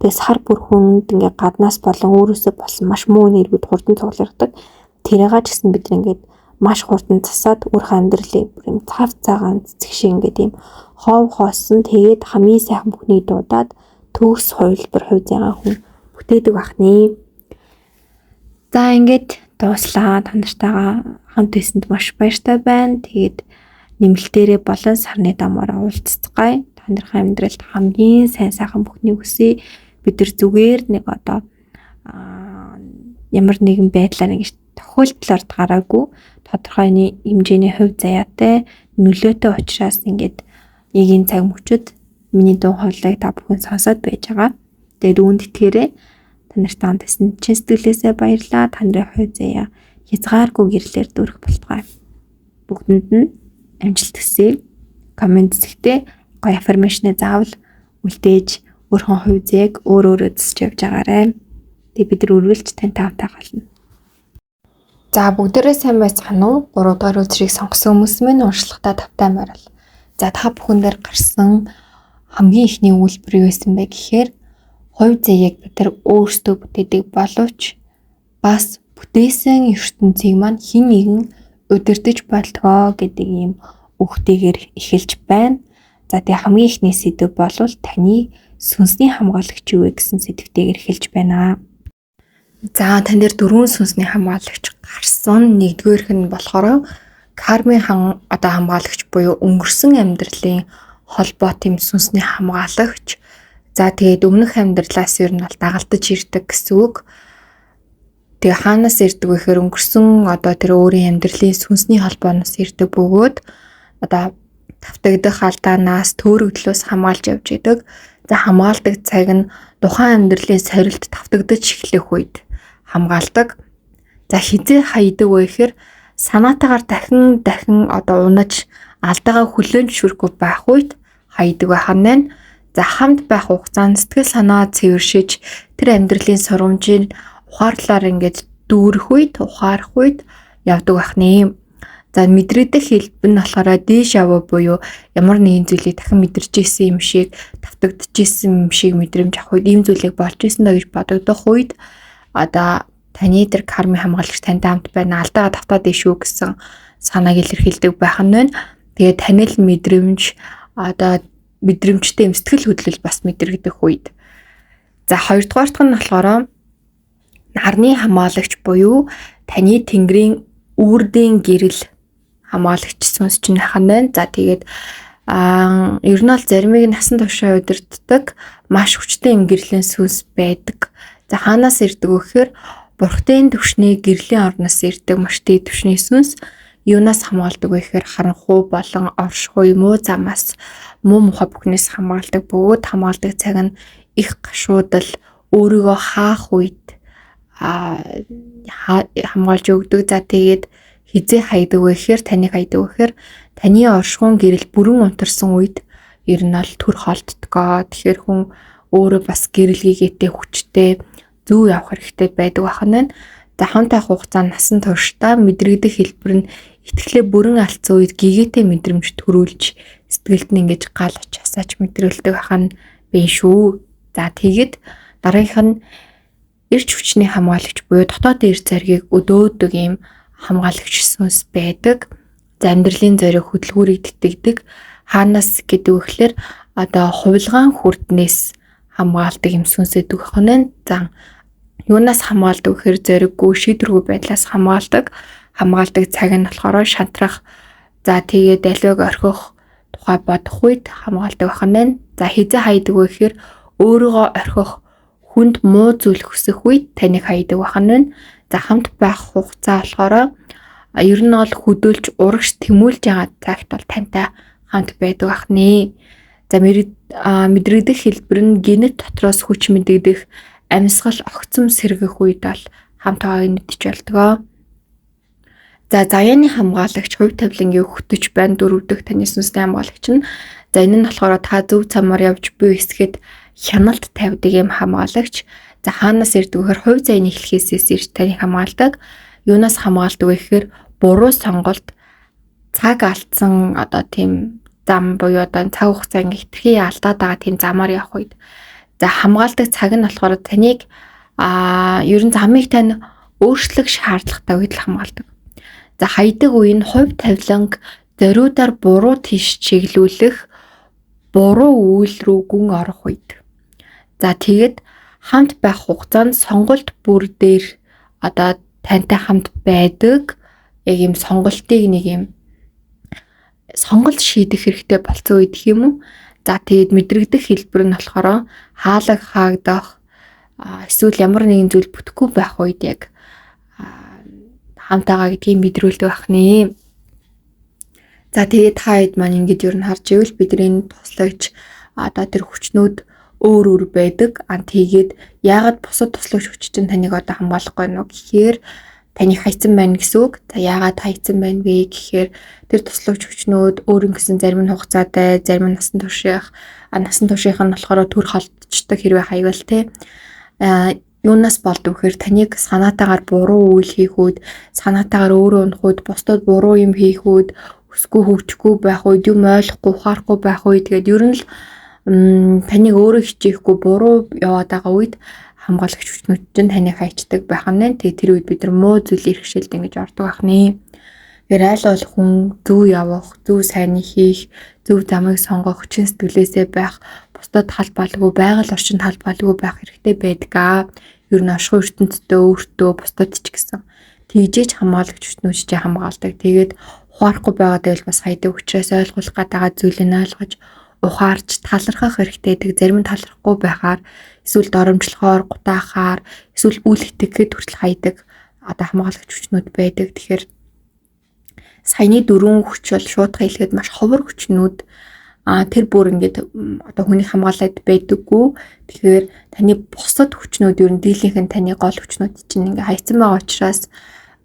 Тэгээд сар бүр хүнд ингээд гаднаас болон өөрөөсөө болсон маш муу энергиуд хурдан цугларддаг. Тэрээгаа ч гэсэн бид ингээд маш хурдан засаад өөрхөн амьдралыг бүр юм цав цагаан цэцэг шиг ингээд юм хов хоосон тэгээд хамгийн сайхан бүхнийг дуудаад төгс хувилбар хувь заяа хүн бүтээдэг бахны. За ингээд дууслаа. Та нартайгаа хамт байсанд маш баяртай байна. Тэгээд нэмэлтээрээ болон сарны дамаар уулзцгаая. Та нарийн амьдралд хамгийн сайн сайхан бүхнийг хүсье. Бид нар зүгээр нэг одоо ямар нэгэн байдлаар ингэж тохиолдлоор гараагүй тодорхой хэмжээний хувь заяатай нөлөөтэй учраас ингээд эгийн цаг мөчөд миний дуу хоолойг та бүхэн сонсоод байж байгаа. Тэгээд үүнд итгээрэй. Та нартай хамт байсан чин сэтгэлээсээ баярлалаа. Та нарын хувь заяа хязгааргүй гэрлэлээр дүүрэх болтугай. Бүгдэнд нь амжилт хүсье. Коммент хэсэгтээ гоё аффирмашн заавал үлдээж өөрхөн хувь зээг өөрөө засч явж байгаарай. Тэгээд бид нар үргэлж тантай хамтаа болно. За бүгдээрээ сайн байцгаана уу? 3 дугаар үзрийг сонгосон хүмүүс минь уншлагатай тавтай морил. За та бүхэн дээр гарсан хамгийн ихний үйлбэр юу байсан бэ гэхээр хувь зээг бид нар өөрсдөө бүтээдэг боловч бас бүтээсэн ертөнцийг маань хэн нэгэн удирдах болтгоо гэдэг ийм үгтэйгээр эхэлж байна. За тэгээ хамгийн ихний сэдв бол таны сүнсний хамгаалагч юу вэ гэсэн сэдвтэйгээр эхэлж байна. За тань дээр 4 сүнсний хамгаалагч гарсан. Нэгдүгээрх нь болохоор кармын одоо хамгаалагч буюу өнгөрсөн амьдралын холбоо тийм сүнсний хамгаалагч. За тэгээд өмнөх амьдралаас ер нь бол дагалдаж ирдэг гэсэн үг. Тэгээ хаанаас ирдэг вэ гэхээр өнгөрсөн одоо тэр өөрийн амьдралын сүнсний холбооноос ирдэг бөгөөд одоо тавтагдах алдаанаас төөрөгдлөөс хамгаалж явж идэг. За хамгаалдаг цаг нь тухайн амьдралын сорилт тавтагдаж эхлэх үед хамгаалдаг. За хизээ хайдаг вэ гэхээр санаатаагаар дахин одоо унаж алдаагаа хүлээн зөвшөөрөхгүй байх үед хайдаг байхаа. За хамт байх хугацаанд сэтгэл санаа цэвэршиж тэр амьдралын сургамжийн ухаарлаар ингээд дүүрэх үед, ухаарах үед явдаг байх нэ. За мэдрэгдэх хэлбэр нь болохоор дээш яваа буюу ямар нэгэн зүйлийг дахин мэдэрч ирсэн юм шиг, давтагдж ирсэн юм шиг мэдрэмж авах үед ийм зүйлийг болж ирсэн даа гэж бодогдох үед одоо таны тэр кармын хамгаалагч тантай хамт байна, алдаагаа давтаад ишүү гэсэн санааг илэрхийлдэг байх нь байна. Тэгээд таны л мэдрэмж одоо мэдрэмжтэй юм сэтгэл хөдлөл бас мэдрэгдэх үед. За хоёрдугаарт нь болохоор нарны хамгаалагч буюу таны тэнгэрийн үрдийн гэрэл хамгаалагч сүнс чинь ханаа. За тэгээд ер нь бол заримыг насан туршаа удирддаг маш хүчтэй юм гэрлийн сүнс байдаг. За хаанаас ирдэг вэ гэхээр бурхтын түвшний гэрлийн орноос ирдэг маш дээд түвшний сүнс. Юунаас хамгаалдаг вэ гэхээр харанхуй болон оршихуй муу замаас муу мухай бүхнээс хамгаалдаг. Бөгөөд хамгаалдаг цаг нь их гашуудал өөрийгөө хаах үед хамгаалж өгдөг. За тэгээд хизээ хайдаг вэ гэхээр таныг хайдаг вэ гэхээр таны оршихуун гэрэл бүрэн унтарсан үед ер нь бол төр холддгоо. Тэгэхээр хүн өөрөө бас гэрэлгийгээтэй хүчтэй зүү явах хэрэгтэй байдаг байна. За хамт байх хугацаанд насан туршдаа мэдрэгдэх хэлбэр нь итгэлээ бүрэн алдсан үед гигээтэй мэдрэмж төрүүлж сэтгэлд нь ингэж гал учаасаач мэдрэлдэг байхan бэ шүү. За тэгээд дараагийнх нь эрч хүчний хамгаалагч буюу дотоодын эрч заргийг өдөөдөг юм хамгаалагч сүнс байдаг. За амьдралын зориг хөдөлгүүрийг тэтгэдэг. Хаанаас гэдэг вэ гэхээр одоо хувилгаан хүрднээс хамгаалдаг юм сүнс гэдэг байна. За юунаас хамгаалдаг гэхээр зориггүй шийдвэргүй байдлаас хамгаалдаг. Хамгаалдаг цаг нь болохоор шантрах. За тэгээд аливааг орхих тухай бодох үед хамгаалдаг байна. За хизээ хайдаг вэ гэхээр өөрийгөө орхих хүнд муу зүйл хүсэх үед таныг хайдаг байна. За хамт байх хугацаа болохоор ер нь бол хөдөөлж урагш тэмүүлж байгаа цагт бол тантай хамт байдаг байна. За мэдрэгдэх хэлбэр нь генет дотроос хүч мэдэгдэх амьсгал огцом сэргэх үед бол хамт байгааг мэдж болдгоо. За заяаны хамгаалагч хувь тавилангийн хөтөж байна. 4 дахь таны сүнсний хамгаалагч нь. За энэ нь болохоор та зөв замаар явж буй хэсгэд хяналт тавьдаг юм хамгаалагч. За хаанаас ирдэг вэ гэхээр хувь заяаны эхлэхээс ирж таныг хамгаалдаг. Юунаас хамгаалдаг вэ гэхээр буруу сонголт цаг алдсан одоо тийм зам буюу одоо цаг хугацаа ингээ хэтэрхий алдаад байгаа тийм замаар явах үед. За хамгаалдаг цаг нь болохоор таныг ер нь замыг тань өөрчлөх шаардлагатай үед л хамгаалдаг. За хайдаг үе нь хувь тавиланг зориудаар буруу тийш чиглүүлэх буруу үйл рүү гүн орох үед. За тэгээд хамт байх хугацаанд сонголт бүр дээр одоо тантай хамт байдаг яг юм сонголтыг нэг юм сонголт шийдэх хэрэгтэй болцсон үед гэх юм уу. За тэгээд мэдрэгдэх хэлбэр нь болохоор хаалга хаагдах эсвэл ямар нэгэн зүйл бүтэхгүй байх үед яг хамтаага гэдгийг мэдрүүлдэг байх нэ. За тэгээд хаад маань ингэж ер нь харж ивэл бидний туслагч одоо тэр хүчнүүд өөр байдаг. Тэгээд яагаад бусад туслагч хүч чинь таныг одоо хамгаалахгүй нөө гэхээр таныг хайцсан байна гэсэн үг. За яагаад хайцсан байна вэ гэхээр тэр туслагч хүчнүүд өөр ингэсэн зарим нь хугацаатай, зарим нь насан турших, насан туршийнх нь болохоор төр холдчихдаг хэрвээ хайвал те. Юунаас болдог гэхээр таныг санаатаагаар буруу үйл хийхүүд, санаатаагаар өөрөө унахуд, бусдад буруу юм хийхүүд, өсгүй хөвчгүй байх үед, юм ойлгохгүй, ухаарахгүй байх үед тэгээд ер нь л таныг өөрөө хичээхгүй буруу яваад байгаа үед хамгаалагч хүчнүүд чинь таныг хайчдаг байх нь. Тэгээд тэр үед бид нар муу зүйл иргэшэлд ингэж ордог байх нэ. Тэр айл бол хүн зөв явах, зөв сайныг хийх, зөв замыг сонгох, чин сэтгэлээсээ байх, бусдад халбаалгүй, байгаль орчинд халбаалгүй байх хэрэгтэй байдаг. Ер нь ашгүй ертөнцтэй өөртөө бусдад ч гэсэн тэгжээч хамгаалагч хүчнүүд чинь хамгаалдаг. Тэгээд ухаарахгүй байгаад байвал бас хайдаг учраас ойлгуулах гадаага зүйлийг ойлгож ухаарч талархах хэрэгтэй гэдэг. Зарим нь талархахгүй байхаар эсвэл доромжлохоор, гутаахаар, эсвэл үл итгэхэд хүртэл хайдаг одоо хамгаалагч хүчнүүд байдаг. Тэгэхээр саяны 4 хүч бол шуудхан хэлэхэд маш ховор хүчнүүд тэр бүр ингээд одоо хүний хамгаалаад байдаггүй. Тэгэхээр таны бусад хүчнүүд ер нь дийлийнх нь таны гол хүчнүүд чинь ингээд хайцсан байгаа учраас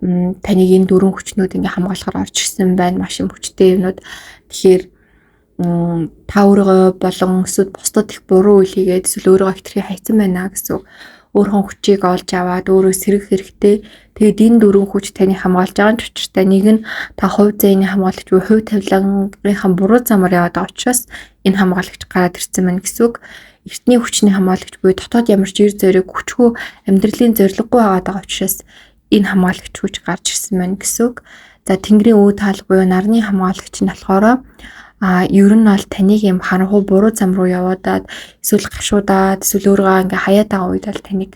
таныг энэ 4 хүчнүүд ингээд хамгаалахаар орж ирсэн байна. Маш юм хүчтэй юмнууд. Тэгэхээр та өөрийгөө болон эсвэл бусдад их буруу үйл хийгээд эсвэл өөрийгөө хитрхи хайцсан байна гэсэн өөрхөн хүчийг олж аваад өөрөө сэргэх хэрэгтэй. Тэгээд энэ 4 хүч таны хамгаалж байгаа ч учиртай. Нэг нь та хувь зээний хамгаалагч буюу хувь тавилангийнхаа буруу замаар яваад байгаа учраас энэ хамгаалагч гараад ирсэн байна гэсэн үг. Эртний хүчний хамгаалагч буюу дотоод ямар ч эр зориг хүчгүй амьдралын зорилгогүй байгаа учраас энэ хамгаалагч хүч гарч ирсэн байна гэсэн үг. За Тэнгэрийн үе таал буюу нарны хамгаалагч нь болохоор ер нь бол таныг юм харанхуй буруу зам руу явуудаад эсвэл гашуудаад эсвэл өөрийгөө ингээ хаяад байгаа үед бол таныг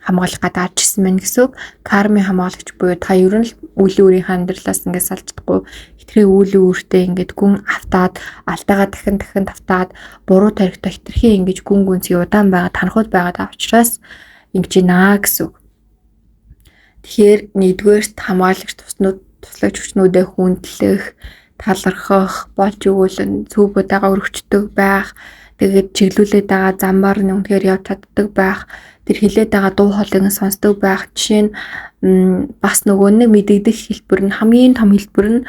хамгаалах гадаад ирсэн байна гэсэн үг. Кармын хамгаалагч буюу та ер нь үйл өөрийнхөө амьдралаас ингээ салждаггүй хитрхи үйл өөртөө ингээд гүн автаад алдаагаа дахин тавтаад буруу тарихтай хитрхи ингэж гүн гүнзгий удаан байгаа танхуд байгаа учраас ингэж наа гэсэн үг. Тэгэхээр нэгдүгээрт хамгаалагч туслагч хүчнүүдэд хүндлэх, талархах, болж өгүүлэн цөв удаага өргөчдөг байх, тэгээд чиглүүлээд байгаа замбар нь үнэхээр явж чаддаг байх, тэр хилээд байгаа дуу хоолойг сонсдог байх. Жишээ нь бас нөгөө нэг мэдэгдэх хэлбэр нь хамгийн том хэлбэр нь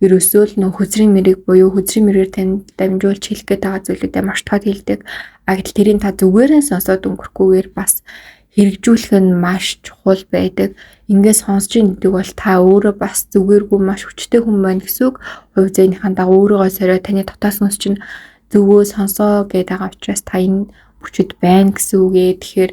ерөөсөө л нөгөө хүзрийн мэрэг буюу хүзрийн мэрээр танд дамжуулж хэлэх гээд байгаа зүйлүүдээ маш тод хэлдэг. Гэтэл тэрийг та зүгээрээ сонсоод өнгөрөхгүйгээр бас хэрэгжүүлэх нь маш чухал байдаг. Ингээд сонсож идэг бол та өөрөө бас зүгээргүй маш хүчтэй хүн байна гэсэн үг. Хувь зээнийхэн дагуу өөрийгөө сорио таны дотоос хүмүүс чинь зөвөө сонсоо гэдэг байгаа учраас та энэ хүчит байна гэсэн үгээ. Тэгэхээр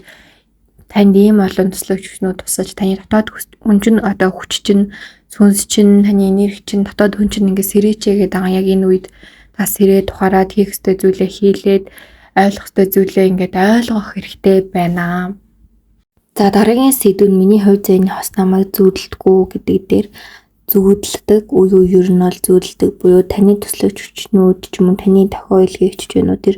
танд ийм олон төслөгч хүчнүүд тусаж таны дотоод хүн чинь одоо хүч чинь сүнс чинь таны энерги чинь дотоод хүн чинь ингээд сэрээчээ гэдэг байгаа. Яг энэ үед та сэрээ тухаараад хийх ёстой зүйлээ хийлээд ойлгох ёстой зүйлээ ингээд ойлгох хэрэгтэй байна. За дараагийн сэдв нь миний хувь зээний хос намайг зүүдэлдэггүй гэдэг дээр зүүдэлдэг үе ер нь бол зүүдэлдэг буюу таны төслөгч хүчнүүд ч юм уу таны дохио илгээгч хүчнүүд тэр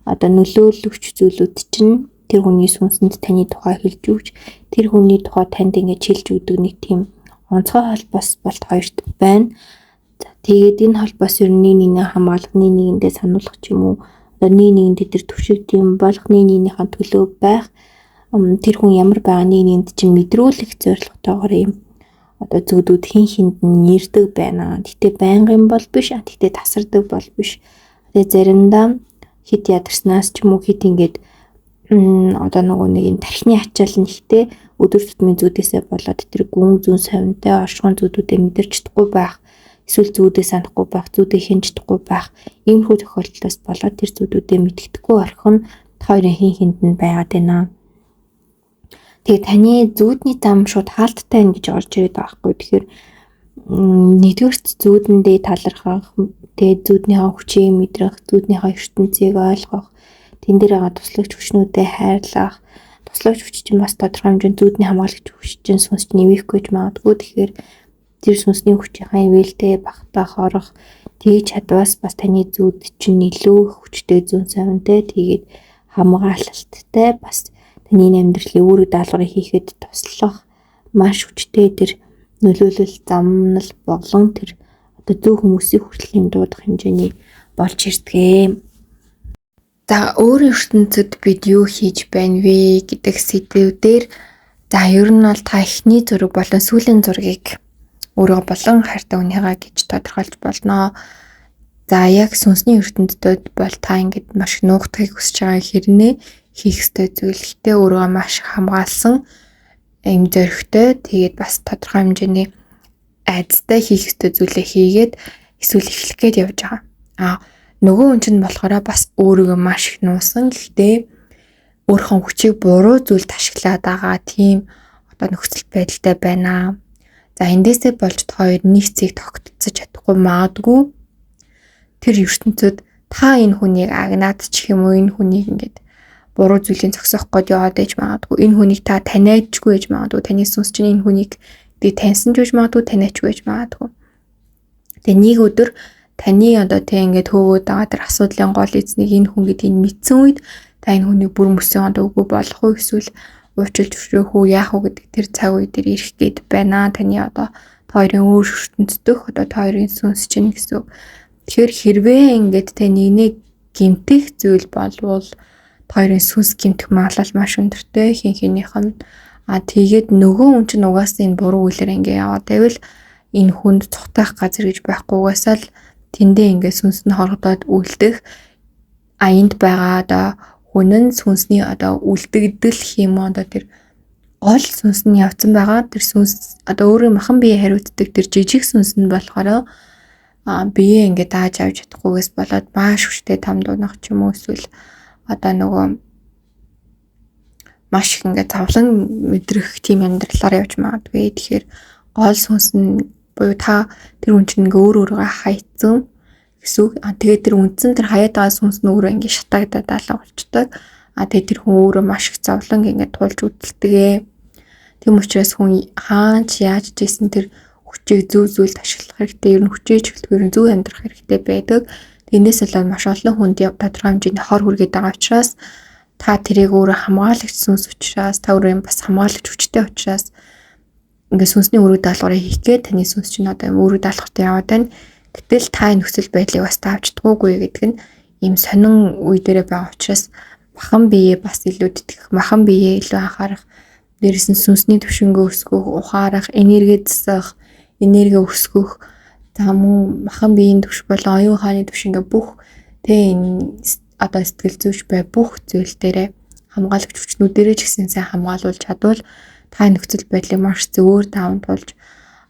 одоо нөлөөлөгч зүйлүүд чинь тэр хүний сүнсэнд таны тухай хэлж өгч тэр хүний тухай танд ингэж хэлж өгдөг нэг тийм онцгой холбоос болт хоёрт байна. За тэгээд энэ холбоос ер нь нэг хамгаалах нэгэндээ сануулгах ч юм уу одоо нэгэндээ тэр төвшиг тийм болох нэгнийхээ төлөө байх тэр хүн ямар байгаа нэгэнд чинь мэдрүүлэх зорилготойгоор юм одоо зүудүүд хин хинд нь нэрдэг байна. Гэтэ байнгын бол биш, гэтэ тасардаг бол биш. Тэгээ заримдаа хит ядарснаас ч юм уу хит ингээд одоо нөгөө нэг юм тархины ачаал нь ихтэй өдөр тутмын зүудээсээ болоод тэр гүн зүүн совинтой оршихуун зүудүүдээ мэдэрч чадахгүй байх, эсвэл зүудээ санахгүй байх, зүудээ хинж чадахгүй байх. Иймэрхүү тохиолдлоос болоод тэр зүудүүдээ мэддэхгүй орхин хоёрын хин хинд нь байгаад байна. Тэгээ таны зүудний зам шууд хаалттай гэж орж ирээд байгаа хгүй. Тэгэхээр нэгдүгээрт зүудэндээ талархах, тэгээ зүуднийхээ хүчийг мэдрэх, зүуднийхээ ертөнцийг ойлгох, тэн дээр байгаа туслагч хүчнүүдэд хайрлах. Туслагч хүч чинь бас тодорхой хэмжээнд зүудний хамгаалагч хүч чинь сүнс нэмэхгүй гэж магадгүй. Тэгэхээр тэр сүнсний хүчийнхаа ивэлтэй багтаах орох тэгж чадвас бас таны зүуд чинь илүү хүчтэй зүүн совинтэй тэгээд хамгаалалттай бас таны амьдралын үүрэг даалгаврыг хийхэд туслах маш хүчтэй тэр нөлөөлөл замнал болон тэр одоо зөв хүмүүсийн хүртэл юм дуудах хэмжээний болж ирдэг. За өөр ертөнцид бид юу хийж байна вэ гэдэг сэдвээр за ер нь бол та эхний зураг болон сүүлийн зургийг өөрөө болон хайртай хүнийгаа гэж тодорхойлж болно. За яг сүнсний ертөнцид бол та ингэж маш нуугдахыг хүсэж байгаа хэрнээ хийх ёстой зүйл. Гэтэ өөрөө маш хамгаалсан юм зөрөгтэй. Тэгээд бас тодорхой хэмжээний айдастай хийх ёстой зүйлээ хийгээд эсвэл эхлэх гээд явж байгаа. Нөгөө хүн чинь болохоор бас өөрийгөө маш их нуусан. Гэхдээ өөрхөн хүчийг буруу зүйлд ашиглаад байгаа тийм одоо нөхцөл байдалтай байна. За эндээсээ болж хоёр нийцийг тогтолцож чадахгүй магадгүй. Тэр ертөнцид та энэ хүнийг агнаад ч юм уу энэ хүнийг ингэж буруу зүйлийг зогсоох гээд яваад ээж магадгүй. Энэ хүнийг та таниадчгүй ээж магадгүй. Таны сүнс чинь энэ хүнийг таньсан ч гэж магадгүй, таниадчгүй ээж магадгүй. Тэгээ нэг өдөр таны одоо тэг ингээд хөөгөөд байгаа тэр асуудлын гол эзнийг энэ хүн гэдгийг мэдсэн үед та энэ хүнийг бүр мөсөн одоо үгүй болох уу эсвэл уучлж өшөөх үү яах уу гэдэг тэр цаг үе дээр ирэх гээд байна. Таны одоо та хоёрын өөр ертөнцдөх одоо та хоёрын сүнс чинь гэсэн. Тэгэхээр хэрвээ ингээд таны нэг гимтэх зүйл болвол та хоёрын сүнс гимтэх магадлал маш өндөртэй хинхэнийх нь тэгээд нөгөө хүн чинь угаасаа энэ буруу үйлээр ингээ яваад байвал энэ хүнд цухтах газар гэж байхгүйгээс л тэндээ ингээ сүнс нь хоргодоод үлдэх энд байгаа одоо хүн нь сүнсний одоо үлдэгдэл юм одоо тэр гол сүнс нь явцсан байгаа тэр сүнс одоо өөрөө махан бие хариуцдаг тэр жижиг сүнс нь болохоор бие ингээ дааж авч чадахгүйгээс болоод маш хүчтэй там дуунах ч юм уу эсвэл одоо нөгөө маш их ингээд завлан мэдрэх тийм амьдралаар явж магадгүй. Тэгэхээр гол сүнс нь буюу та тэр хүн чинь ингээ өөрөөрөө хайцсан гэсэн үг. Тэгээд тэр үндсэн тэр хаяад байгаа сүнс нь өөрөө ингээ шатаагдаад алга болчдөг. Тэгээд тэр хүн өөрөө маш их завлан ингээ туулж үдэлтэгэ. Тийм учраас хүн хаач яаж жисэн тэр хүчийг зөв зүйлд ашиглах хэрэгтэй. Ер нь хүчээж эхлэхээр зөв амьдрах хэрэгтэй байдаг. Тэрнээс болоод маш олон хүнд тодорхой хэмжээний хор хүргээд байгаа учраас та тэрийг өөрөө хамгаалагч сүнс учраас та өөрөө бас хамгаалагч хүчтэй учраас ингээ сүнсний өрөг даалгаврыг хийх гээд таны сүнс чинь одоо өрөг даалгавартай яваад байна. Гэтэл та энэ нөхцөл байдлыг бас таавч чадахгүй гэдэг нь ийм сонин үе дээрээ байгаа учраас махан биеэ бас илүү тэтгэх, махан биеэ илүү анхаарах, дээрээс нь сүнсний төвшингөө өсгөх, ухаарах, энерги засах, энерги өсгөх, за мөн махан биеийн төвш болон оюун ухааны төвшингөө бүх тэ энэ одоо сэтгэл зүйч бай бүх зүйл дээрээ хамгаалагч хүчнүүдээрээ ч гэсэн сайн хамгаалуулж чадвал та нөхцөл байдлыг маш зөвөр даван туулж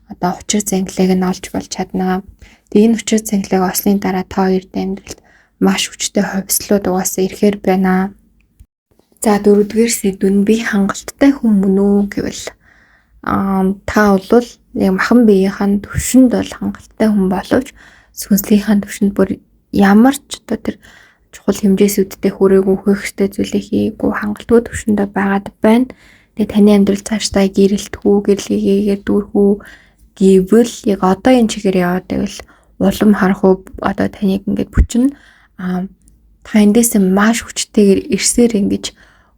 одоо учир зангилыг нь олж болж чаднаа. Тэгээ энэ учир зангилыг олсны дараа та хоёрын амьдралд маш хүчтэй ховслууд угаасаа ирэхээр байна. За дөрөвдүгээр сэдв нь би хангалттай хүн мөн үү гэвэл та бол яг махан биеийнхэн төвшөнд бол хангалттай хүн боловч сүнслийнхаа төвшөнд бүр ямар ч одоо тэр чухал хэмжээсүүдтэй хүрээгүй хөөхтэй зүйлээ хийгээгүй хангалтгүй төвшөндөө байгаад байна. Тэгээ таны амьдрал цаашдаа гэрэлтгүү, гэрлэгээгээр дүүрхүү гэвэл яг одоо энэ чигээр яваад байвал улам харах уу одоо таныг ингээд бүчин та эндээс маш хүчтэйгээр ирсээр ингэж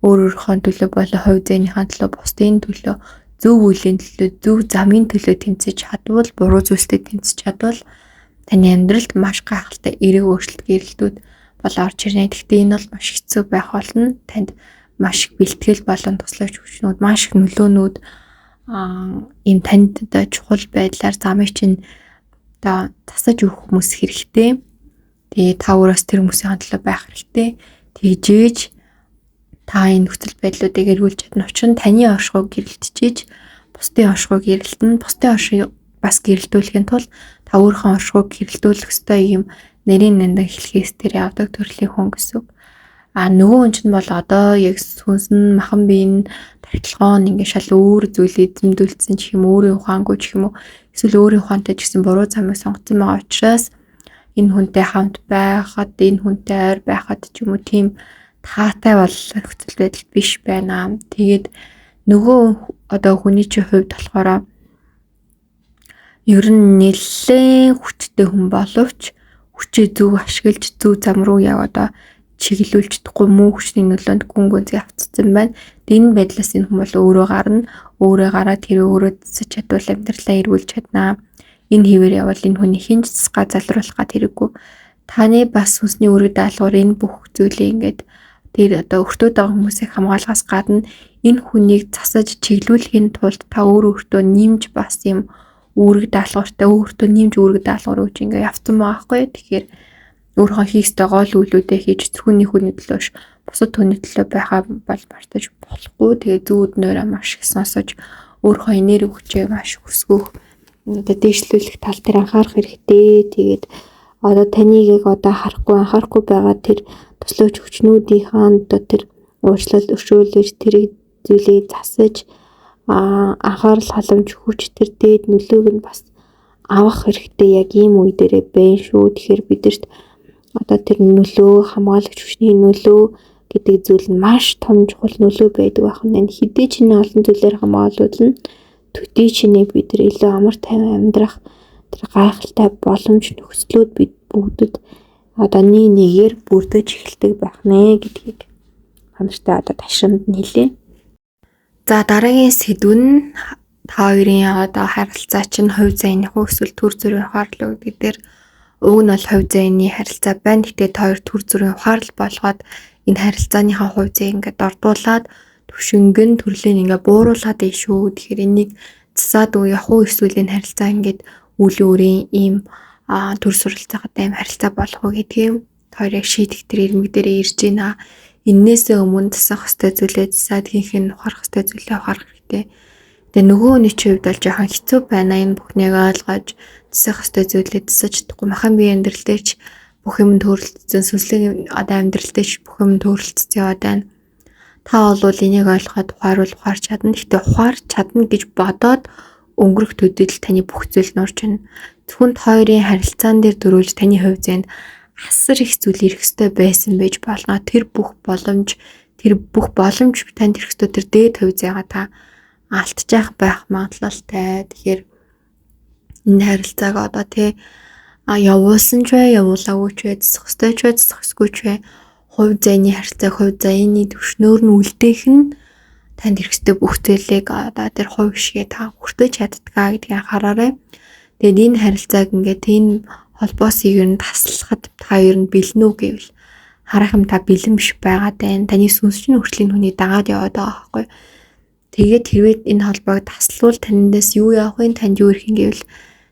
өөрийнхөө төлөө болон хувь зээнийхээ төлөө бусдын төлөө зөв үеийн төлөө зөв замын төлөө тэмцэж чадвал буруу зүйлстэй тэмцэж чадвал таны амьдралд маш гайхалтай эерэг өөрчлөлт гэрэлтүүд бол орж ирнэ. Гэхдээ энэ бол маш хэцүү байх болно. Танд маш их бэлтгэл болон тусламж хүчнүүд, маш их нөлөөнүүд энэ танд чухал байдлаар замыг чинь одоо тасаж өгөх хүмүүс хэрэгтэй. Тэгээ та өөрөөс тэр хүмүүсийн төлөө байх хэрэгтэй. Тэгжээж та энэ нөхцөл байдлуудыг эргүүлж чадна. Учир нь таны оршихуйг гэрэлтжиж, бусдын оршихуйг гэрэлтэн, бусдын оршихуйг бас гэрэлтүүлэхийн тулд та өөрийнхөө оршихуйг гэрэлтүүлэх ёстой юм нэрийн нандин хэлхээс тэр явдаг төрлийн хүн гэсэн. Нөгөө хүн чинь бол одоо яг сүнс нь махан биеийн тархилгоон ингээ шал өөр зүйлийг эзэмдүүлсэн ч юм өөрийн ухаангүй ч юм уу эсвэл өөрийн ухаантай ч гэсэн буруу замыг сонгоцсон байгаа учраас энэ хүнтэй хамт байхад, энэ хүнтэй ойр байхад ч юм уу тийм таатай бол нөхцөл байдал биш байна. Тэгээд нөгөө одоо хүний чинь хувьд болохоор ер нь нэлээд хүчтэй хүн боловч хүчээ зөв ашиглаж зөв зам руу яваад чиглүүлж чадахгүй муу хүчний нөлөөнд гүн гүнзгий автцсан байна. Энэ байдлаас энэ хүмүүс өөрөө гарна, өөрөө гараад тэр өөрөө засаж чадвал амьдралаа эргүүлж чаднаа. Энэ хэвээр явбал энэ хүний хинж засгаа залруулах гад хэрэггүй. Таны бас сүнсний өргөд даалгавар энэ бүх зүйлээ ингээд тэр одоо өртөөд байгаа хүмүүсийг хамгаалахаас гадна энэ хүнийг засаж чиглүүлэхийн тулд та өөртөө нэмж бас юм үүрэг даалгавартай өөртөө нэмж үүрэг даалгавар өгч ингээ явцсан байгаа байхгүй. Тэгэхээр өөрийнхөө хийх ёстой гол үйлүүдээ хийж зөвхөн хүний төлөөш бусад хүний төлөө байхаа бол мартаж болохгүй. Тэгээ зүүд нөрөө маш их сонсож өөрийнхөө энерги хүчээ маш өсгөх одоо дэвшлүүлэх тал дээр анхаарах хэрэгтэй. Тэгээд одоо таныг одоо анхаарахгүй байгаа тэр туслаач хүчнүүдийнхээ одоо тэр уучлал өршөөлөж тэр зүйлийг засаж анхаарал халамж хүч тэр дээд нөлөөг нь бас авах хэрэгтэй яг ийм үе дээрээ байна шүү. Тэгэхээр бидэрт одоо тэр нөлөө хамгаалагч хүчний нөлөө гэдэг зүйл нь маш том чухал нөлөө байдаг байна. Энэ хэдий ч нэ олон зүйлээр хамгаалуулна. Төдий ч нэ бид нар илүү амар тайван амьдрах тэр гайхалтай боломж нөхцлүүд бид бүгдэд одооний нэгээр бүрдэж эхэлдэг байх нэ гэдгийг хамтдаа одоо ташрамд нь хэлье. За дараагийн сэдв нь та хоёрын одоо харилцаа чинь хувь заяаных уу эсвэл төр зүрийн ухаарлаа гэдэг дээр уг нь бол хувь заяаны харилцаа байна. Гэтэ та хоёр төр зүрийн ухаарлал болгоод энэ харилцааныхаа хувь заяа ингээд ордуулад төвшингэн төрлийг ингээд бууруулад ий шүү. Тэгэхээр энийг засаад уу явах уу эсвэл энэ харилцаа ингээд үйл өөрийн ийм төр суралцаагатай ийм харилцаа болох уу гэдгийг хоёр яг шийдэх тэр ирмэг дээрээ ирж байна. Иннээсээ өмнө засах хэвээр зүйлээ засаад хинхэн ухаарах хэвээр зүйлээ ухаарах хэрэгтэй. Тэгээ нөгөө хүний хувьд бол жоохон хэцүү байна. Энэ бүхнийг ойлгож засах хэвээр зүйлээ засаж чадахгүй. Махан бие амьдралдээ ч бүх юм төрөлцсөн, сүнслэг одоо амьдралдээ ч бүх юм төрөлцсөн яваад байна. Та бол энийг ойлгоход ухаарч чадна. Гэхдээ ухаарч чадна гэж бодоод өнгөрөх төдийл таны бүх зүйл нуурч байна. Зөвхөн хоёрын харилцаан дээр дөрүүлж таны хувь зээнд асар их зүйл ирэх ёстой байсан байж болно. Тэр бүх боломж танд ирэх ёстой тэр дээд хувь зээгаа та алдчих байх магадлалтай. Тэгэхээр энэ харилцааг одоо явуулсан ч бай, явуулаагүй ч бай, засах ёстой ч бай, засах ёсгүй ч бай. Хувь заяаны харилцаа, хувь заяаны төвшнөр нь үлдээх нь танд ирэх ёстой бүх зүйлийг одоо тэр хувь шигээ та хүртэж чаддгаа гэдгийг анхаараарай. Тэгэд энэ харилцааг ингээд энэ холбоосыг ер нь таслахад та ер нь бэлэн үү гэвэл харах юм та бэлэн биш байгаад байна. Таны сүнсчний хүртлийн хүнийг дагаад яваад байгаа байхгүй. Тэгээд хэрвээ энэ холбоог таслуул таньдаас юу явах вэ? Танд юу ирэх юм гэвэл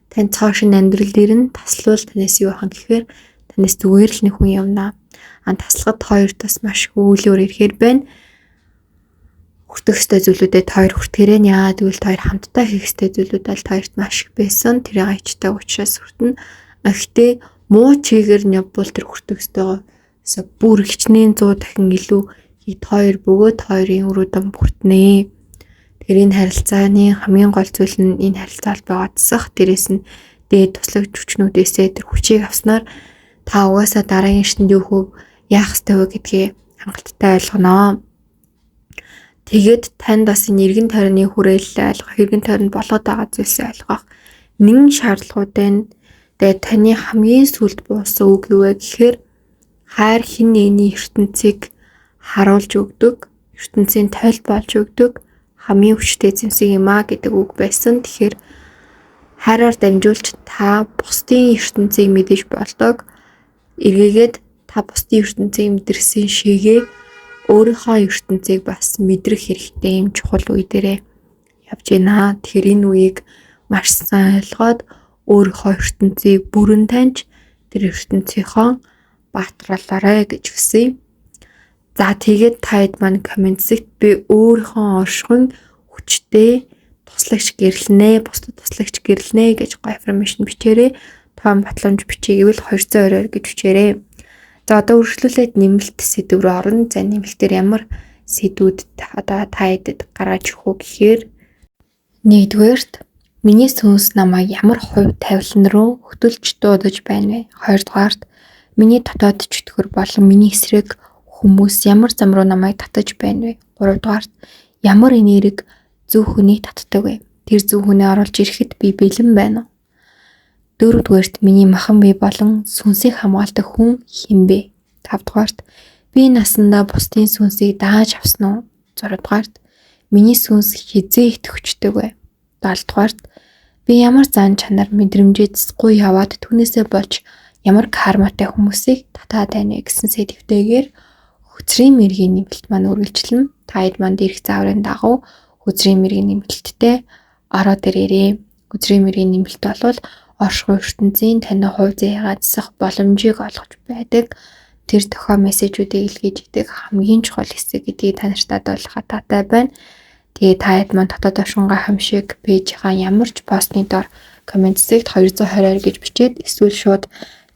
тань цаашин амьдрал дээр нь таслуул танаас юу авах гэхээр танаас зүгээр л нэг хүн явна. Таслахад хоёрт бас маш үйл өөр ирэхээр байна. Хүртэх ёстой зүйлүүдэд хоёр хүртгэрэн яа тэгвэл хоёр хамтдаа хийх ёстой зүйлүүд бол хоёрт маш их байсан. Тэрийг ачтай учраас хүртэн. Гэхдээ муу чигээр нь явбал тэр хүртэх ёстойгоо бүр хичнээн 100 дахин илүү хийд хоёр бөгөөд хоёрын өрөөдөн бүртнэ. Тэр энэ харилцааны хамгийн гол зүйл нь энэ харилцаал байгаадсах. Дээрээс нь дээд туслагч хүчнүүдээсээ тэр хүчийг авснаар та угаасаа дараагийн шидэнд юу яах ёстой вэ гэдгийг хангалттай ойлгоно. Тэгээд танд бас энэ эргэн тойрны хүрээлэл ойлгох, эргэн тойронд болоод байгаа зүйлсээ ойлгох нэгэн шаардлагууд байна. Тэгээд таны хамгийн сүлд буусан үг юу вэ гэхээр хайр хэн нэгний ертөнцийг харуулж өгдөг, ертөнцийн тойл болж өгдөг хамгийн хүчтэй зэмсэг юм а гэдэг үг байсан. Тэгэхээр хайраар дамжуулж та бусдын ертөнцийг мэдэж болдог. Эргээгээд та бусдын ертөнцийг мэдэрсэн шигээ өөрийнхөө ертөнцийг бас мэдрэх хэрэгтэй юм чухал үе дээрээ явж байна. Тэгэхээр энэ үеийг маш сайн ойлгоод өөрийнхөө ертөнцийг бүрэн таньж тэр ертөнцийнхөө баатруулаарай гэж хүсье. За тэгээд таад маань комент зэгт би өөрийнхөө оршихуйн хүчтэй туслагч гэрлэнэ, бусдад туслагч гэрлэнэ гэж affirmation бичээрэй. Том батламж бичиж гэвэл 220 гэж бичээрэй. За одоо үргэлжлүүлээд нэмэлт сэдв рүү орно. За нэмэлтээр ямар сэдвүүд одоо тааидад гаргаж ирэх үү гэхээр нэгдүгээрт миний сүнс намайг ямар хувь тавилан руу хөтөлж дуудаж байна вэ? Хоёрдугаарт миний дотоод чөтгөр болон миний эсрэг хүмүүс ямар зам руу намайг татаж байна вэ? Гуравдугаарт ямар энерги зөв хүнийг татдаг вэ? Тэр зөв хүнээ оруулж ирэхэд би бэлэн байна уу? Дөрөвдүгээрт миний махан бие болон сүнсийг хамгаалдаг хүн хэн бэ? Тавдугаарт би насандаа бусдын сүнсийг дааж авсан уу? Зургаадугаарт миний сүнс хизээ итгэвчдэг вэ? Далдугаарт би ямар зан чанар мэдрэмжээ засахгүй яваад түүнээсээ болж ямар карматай хүмүүсийг татаад байна гэсэн сэдвтэйгээр хөзрийн мэргийн нэмэлт маань үргэлжлэн таад манд ирэх зааврын дагуу хөзрийн мэргийн нэмэлттэй ороод ирээрээ. Хөзрийн мэргийн нэмэлт бол оршихуй ертөнцийн таны хувь заяагаа засах боломжийг олгож байдаг. Тэр тохио мессежүүдийг илгээж идэг хамгийн чухал хэсэг гэдгийг та нарт ойлгоход таатай байна. Тэгээ таад маань дотоод оршингаа хамшиг пэйжийнхаа ямар ч постны дор комент зэгт 220 гэж бичээд эсвэл шууд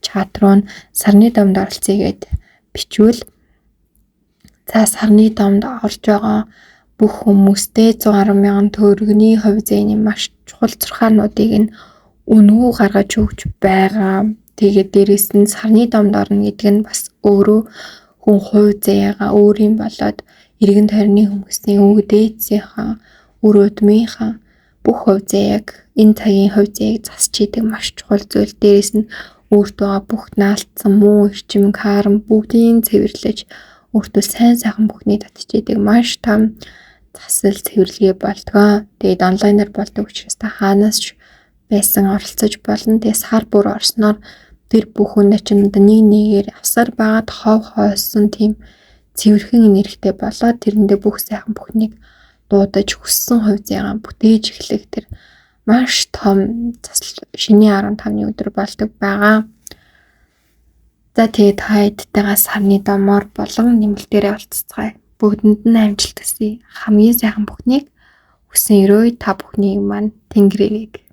чат руу сарны домд оролцъё гэд бичвэл за сарны домд орж байгаа бүх хүмүүстэй 110 мянган төгрөгийн хувь зээний маш чухал зурхаануудыг нь үнэгүй гаргаж өгч байгаа. Тэгээд дээрэс нь сарны домд орно гэдэг нь бас өөрөө хүн хувь заяагаа өөрийн болоод эргэн тойрны хүмүүсийн өвөг дээдсийнхаа үр өдмийнхаа бүх хувь заяаг энэ цагийн хувь заяаг засч идэг маш чухал зүйл. Дээрэс нь өөртөө бүх наалтсан муу эрчим карм бүгдийг цэвэрлэж өөртөө сайн сайхан бүхний татчихэдэг маш том засал цэвэрлэгээ болдгоо. Тэгээд онлайнаар болдог учраас та хаанаас ч байсан оролцож болно. Тэгээд сар бүр орсноор тэр бүх хүн начимд нэгээр авсаар байгаад хов хоосон тийм цэвэрхэн энергитэй болоод тэрэндээ бүх сайхан бүхнийг дуудаж хүссэн хувь зайгаа бүтээж эхлэх тэр маш том засал шиний 15-ны өдөр болдог байгаа. За тэгээд хайдтайгаа сарны домоор болон нэмэлтээрээ уулзцгаая. Бүгдэнд нь амжилт хүсье. Хамгийн сайхан бүхнийг хүсэн өрөө та бүхнийг маань тэнгэрийг